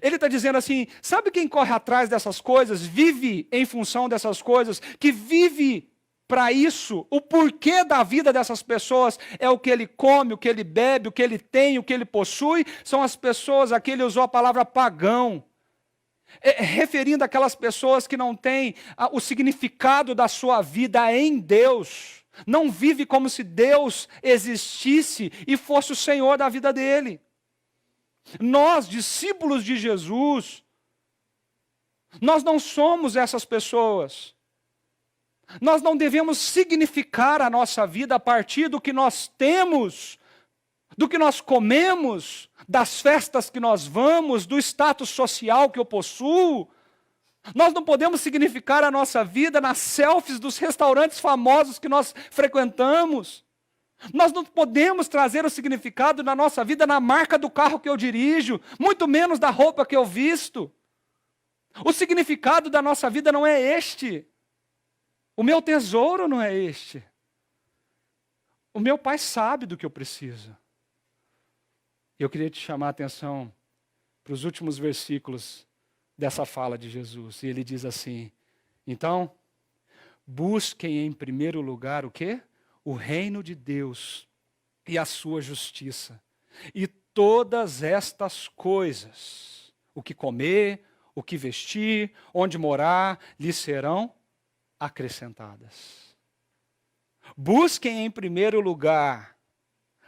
Ele está dizendo assim, sabe quem corre atrás dessas coisas, vive em função dessas coisas, que vive para isso, o porquê da vida dessas pessoas é o que ele come, o que ele bebe, o que ele tem, o que ele possui, são as pessoas, aqui ele usou a palavra pagão. Referindo àquelas pessoas que não têm o significado da sua vida em Deus. Não vive como se Deus existisse e fosse o Senhor da vida dele. Nós, discípulos de Jesus, nós não somos essas pessoas. Nós não devemos significar a nossa vida a partir do que nós temos, do que nós comemos, das festas que nós vamos, do status social que eu possuo. Nós não podemos significar a nossa vida nas selfies dos restaurantes famosos que nós frequentamos. Nós não podemos trazer o significado da nossa vida na marca do carro que eu dirijo, muito menos da roupa que eu visto. O significado da nossa vida não é este. O meu tesouro não é este. O meu Pai sabe do que eu preciso. Eu queria te chamar a atenção para os últimos versículos dessa fala de Jesus. E ele diz assim: então, busquem em primeiro lugar o quê? O reino de Deus e a sua justiça. E todas estas coisas, o que comer, o que vestir, onde morar, lhes serão acrescentadas. Busquem em primeiro lugar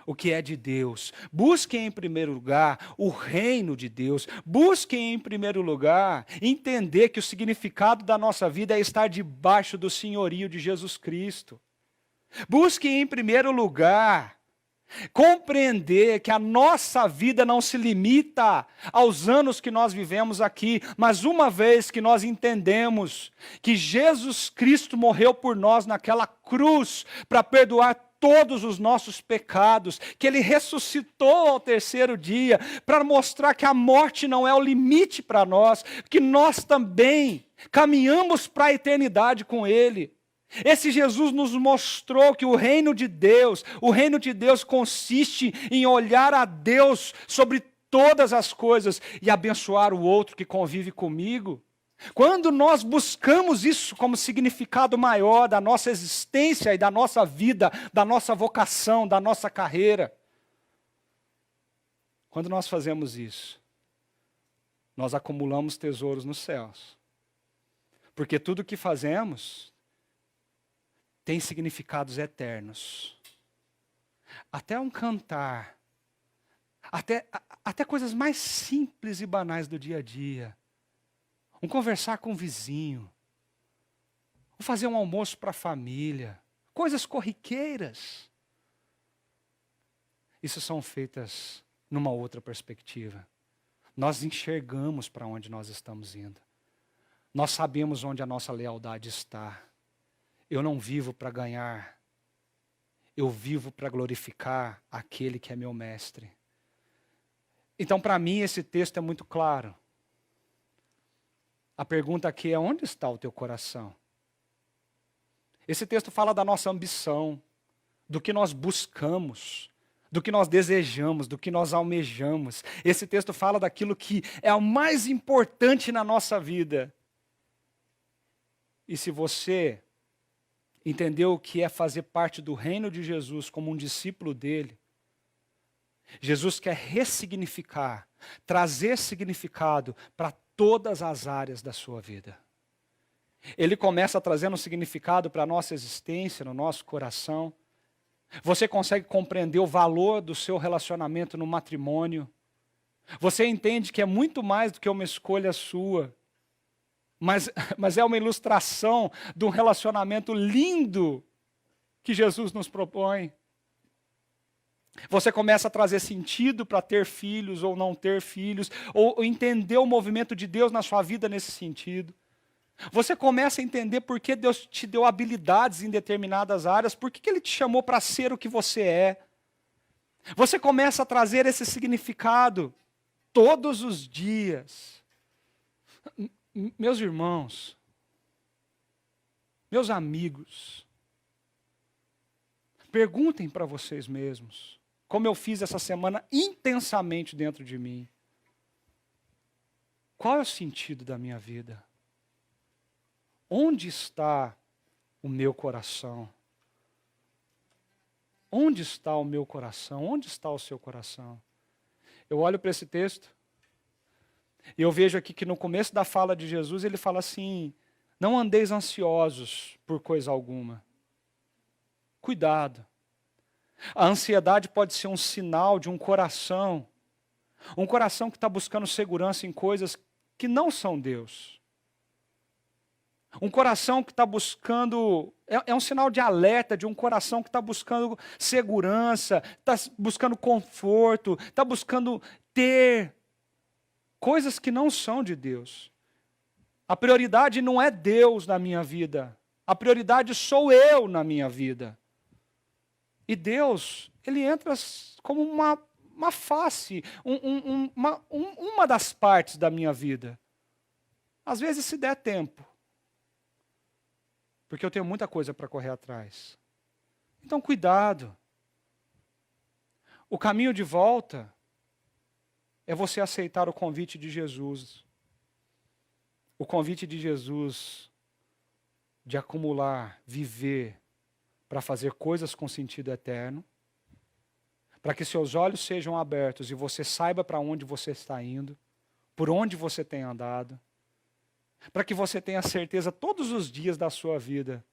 o que é de Deus. Busquem em primeiro lugar o reino de Deus. Busquem em primeiro lugar entender que o significado da nossa vida é estar debaixo do senhorio de Jesus Cristo. Busquem em primeiro lugar compreender que a nossa vida não se limita aos anos que nós vivemos aqui, mas uma vez que nós entendemos que Jesus Cristo morreu por nós naquela cruz para perdoar todos os nossos pecados, que Ele ressuscitou ao terceiro dia para mostrar que a morte não é o limite para nós, que nós também caminhamos para a eternidade com Ele. Esse Jesus nos mostrou que o reino de Deus consiste em olhar a Deus sobre todas as coisas e abençoar o outro que convive comigo. Quando nós buscamos isso como significado maior da nossa existência e da nossa vida, da nossa vocação, da nossa carreira, quando nós fazemos isso, nós acumulamos tesouros nos céus. Porque tudo que fazemos tem significados eternos. Até um cantar, até coisas mais simples e banais do dia a dia. Um conversar com o vizinho, ou fazer um almoço para a família, coisas corriqueiras. Isso são feitas numa outra perspectiva. Nós enxergamos para onde nós estamos indo. Nós sabemos onde a nossa lealdade está. Eu não vivo para ganhar, eu vivo para glorificar aquele que é meu mestre. Então, para mim, esse texto é muito claro. A pergunta aqui é: onde está o teu coração? Esse texto fala da nossa ambição, do que nós buscamos, do que nós desejamos, do que nós almejamos. Esse texto fala daquilo que é o mais importante na nossa vida. E se você entendeu o que é fazer parte do reino de Jesus como um discípulo dele, Jesus quer ressignificar, trazer significado para todas as áreas da sua vida. Ele começa trazendo significado para a nossa existência, no nosso coração. Você consegue compreender o valor do seu relacionamento no matrimônio. Você entende que é muito mais do que uma escolha sua. Mas é uma ilustração de um relacionamento lindo que Jesus nos propõe. Você começa a trazer sentido para ter filhos ou não ter filhos, ou entender o movimento de Deus na sua vida nesse sentido. Você começa a entender por que Deus te deu habilidades em determinadas áreas, por que Ele te chamou para ser o que você é. Você começa a trazer esse significado todos os dias. Meus irmãos, meus amigos, perguntem para vocês mesmos, como eu fiz essa semana intensamente dentro de mim. Qual é o sentido da minha vida? Onde está o meu coração? Onde está o meu coração? Onde está o seu coração? Eu olho para esse texto e eu vejo aqui que no começo da fala de Jesus ele fala assim: não andeis ansiosos por coisa alguma. Cuidado. A ansiedade pode ser um sinal de um coração que está buscando segurança em coisas que não são Deus. Um coração que está buscando, é um sinal de alerta de um coração que está buscando segurança, está buscando conforto, está buscando ter coisas que não são de Deus. A prioridade não é Deus na minha vida, a prioridade sou eu na minha vida. E Deus, ele entra como uma face, uma das partes da minha vida. Às vezes, se der tempo. Porque eu tenho muita coisa para correr atrás. Então, cuidado. O caminho de volta é você aceitar o convite de Jesus. O convite de Jesus de acumular, viver, para fazer coisas com sentido eterno, para que seus olhos sejam abertos e você saiba para onde você está indo, por onde você tem andado, para que você tenha certeza todos os dias da sua vida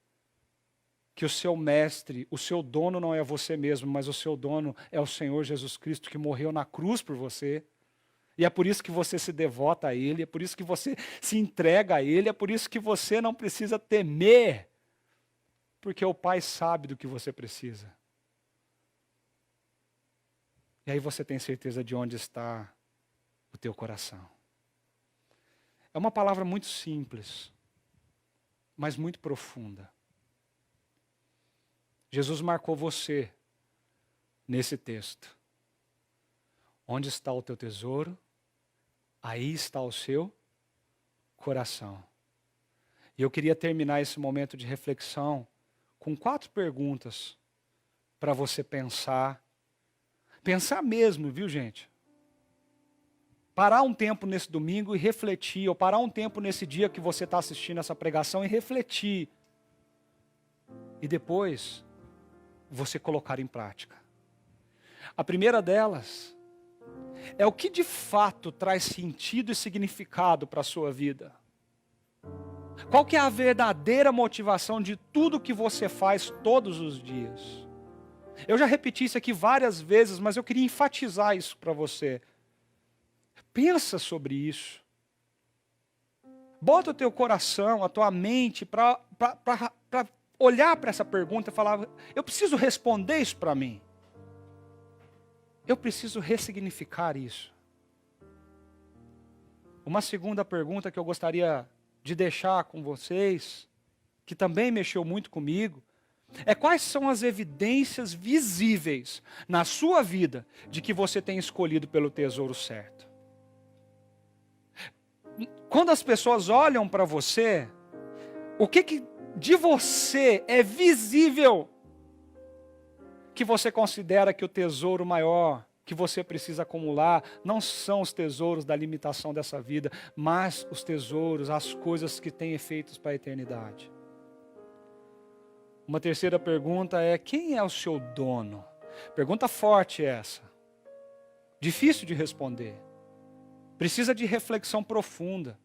que o seu mestre, o seu dono não é você mesmo, mas o seu dono é o Senhor Jesus Cristo que morreu na cruz por você. E é por isso que você se devota a Ele, é por isso que você se entrega a Ele, é por isso que você não precisa temer, porque o Pai sabe do que você precisa. E aí você tem certeza de onde está o teu coração. É uma palavra muito simples, mas muito profunda. Jesus marcou você nesse texto. Onde está o teu tesouro? Aí está o seu coração. E eu queria terminar esse momento de reflexão com 4 perguntas para você pensar. Pensar mesmo, viu, gente? Parar um tempo nesse domingo e refletir, ou parar um tempo nesse dia que você está assistindo essa pregação e refletir. E depois, você colocar em prática. A primeira delas é o que de fato traz sentido e significado para a sua vida. Qual que é a verdadeira motivação de tudo que você faz todos os dias? Eu já repeti isso aqui várias vezes, mas eu queria enfatizar isso para você. Pensa sobre isso. Bota o teu coração, a tua mente para olhar para essa pergunta e falar, eu preciso responder isso para mim. Eu preciso ressignificar isso. Uma segunda pergunta que eu gostaria de deixar com vocês, que também mexeu muito comigo, é quais são as evidências visíveis na sua vida de que você tem escolhido pelo tesouro certo. Quando as pessoas olham para você, o que de você é visível que você considera que o tesouro maior que você precisa acumular não são os tesouros da limitação dessa vida, mas os tesouros, as coisas que têm efeitos para a eternidade. Uma terceira pergunta é, quem é o seu dono? Pergunta forte essa. Difícil de responder. Precisa de reflexão profunda.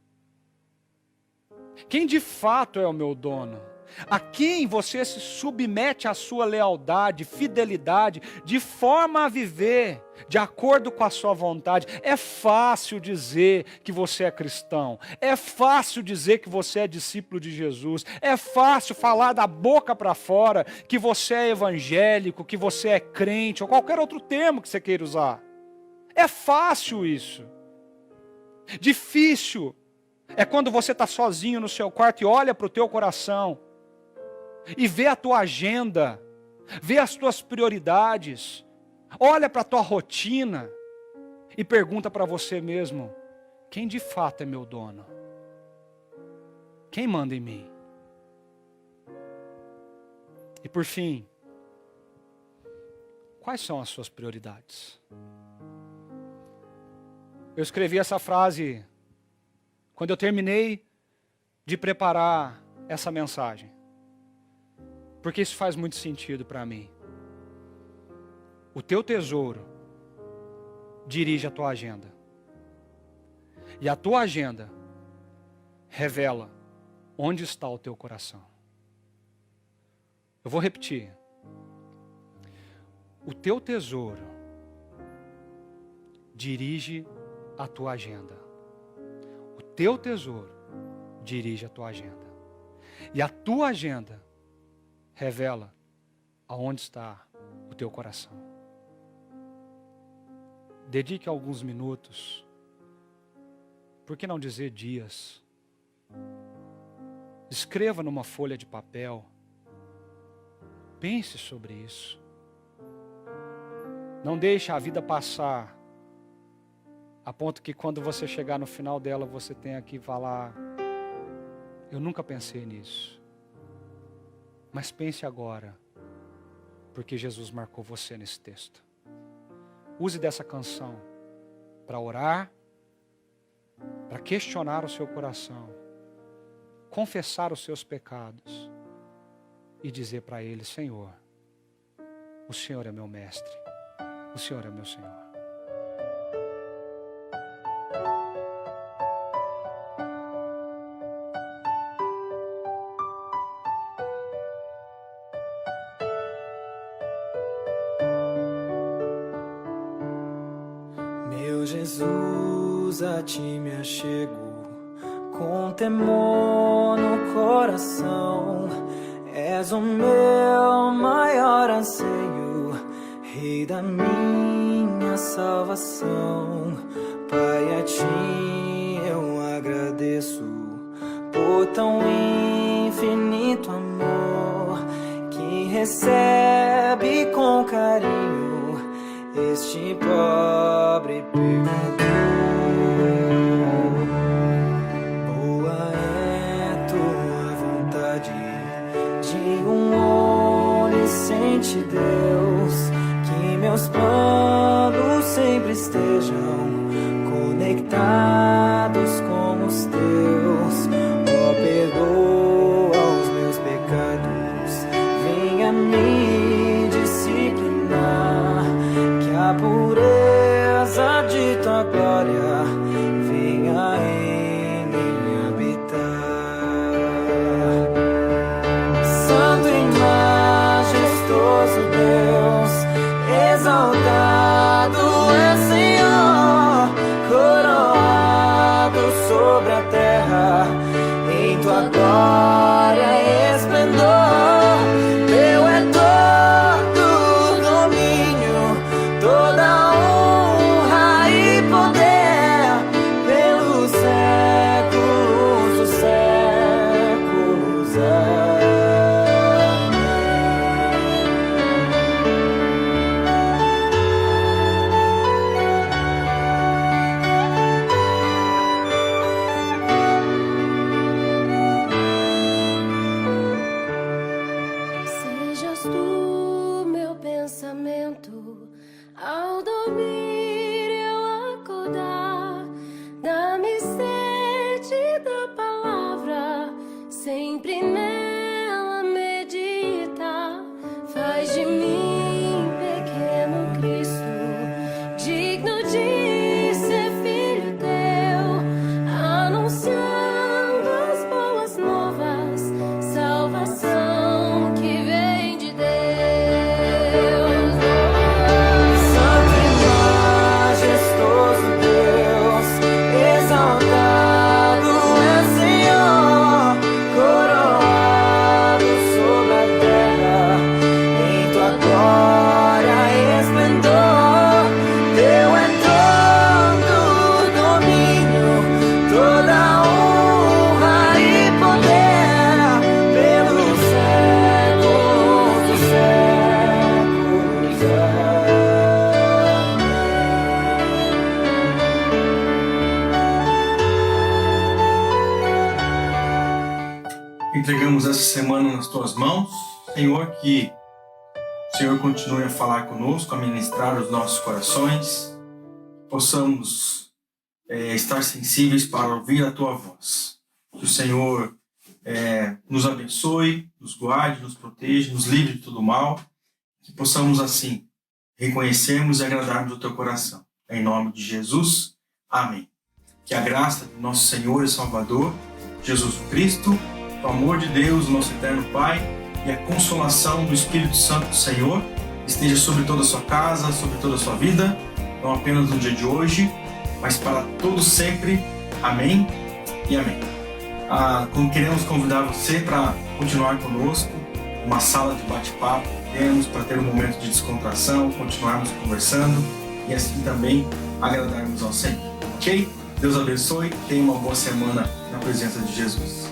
Quem de fato é o meu dono? A quem você se submete à sua lealdade, fidelidade, de forma a viver de acordo com a sua vontade. É fácil dizer que você é cristão. É fácil dizer que você é discípulo de Jesus. É fácil falar da boca para fora que você é evangélico, que você é crente, ou qualquer outro termo que você queira usar. É fácil isso. Difícil é quando você está sozinho no seu quarto e olha para o teu coração e vê a tua agenda, vê as tuas prioridades, olha para a tua rotina e pergunta para você mesmo, quem de fato é meu dono? Quem manda em mim? E por fim, quais são as suas prioridades? Eu escrevi essa frase quando eu terminei de preparar essa mensagem. Porque isso faz muito sentido para mim. O teu tesouro dirige a tua agenda. E a tua agenda revela onde está o teu coração. Eu vou repetir. O teu tesouro dirige a tua agenda. O teu tesouro dirige a tua agenda. E a tua agenda revela aonde está o teu coração. Dedique alguns minutos, por que não dizer dias? Escreva numa folha de papel, pense sobre isso. Não deixe a vida passar a ponto que quando você chegar no final dela, você tenha que falar: eu nunca pensei nisso. Mas pense agora, porque Jesus marcou você nesse texto. Use dessa canção para orar, para questionar o seu coração, confessar os seus pecados e dizer para Ele: Senhor, o Senhor é meu mestre, o Senhor é meu Senhor. Meu Jesus, a ti me achego, com temor no coração. És o meu maior anseio, Rei da minha salvação. Pai, a ti eu agradeço por tão infinito amor que recebe com carinho este pobre pecador. Boa é tua vontade de onisciente Deus, que meus planos sempre estejam conectados com os teus. Ó, perdoa os meus pecados, venha me disciplinar, que a pureza de tua glória venha em mim habitar. Santo e majestoso Deus, exaltado é Senhor, coroado sobre a terra, em tua glória e esplendor. Teu é todo domínio, toda honra e poder, pelos séculos dos séculos. Amém. Sejas tu meu pensamento, ao dormir eu acordar. Dá-me sede da palavra, sempre nela meditar. Faz de mim pequeno Cristo, digno de ser filho teu, anunciando as boas novas, salvação que vem de Deus. Santo e majestoso Deus, exaltado é Senhor, coroado sobre a terra, em tua glória e esplendor. Teu é todo domínio, toda honra e poder, pelos séculos dos séculos. Entregamos essa semana nas tuas mãos, Senhor, que o Senhor continue a falar conosco, a ministrar os nossos corações, possamos estar sensíveis para ouvir a tua voz. Que o Senhor nos abençoe, nos guarde, nos proteja, nos livre de todo mal, que possamos assim reconhecermos e agradarmos o teu coração. Em nome de Jesus, amém. Que a graça do nosso Senhor e Salvador, Jesus Cristo, o amor de Deus, nosso eterno Pai, e a consolação do Espírito Santo do Senhor esteja sobre toda a sua casa, sobre toda a sua vida, não apenas no dia de hoje, mas para todos sempre. Amém e amém. Queremos convidar você para continuar conosco, uma sala de bate-papo que temos para ter um momento de descontração, continuarmos conversando e assim também agradarmos ao Senhor. Ok? Deus abençoe, tenha uma boa semana na presença de Jesus.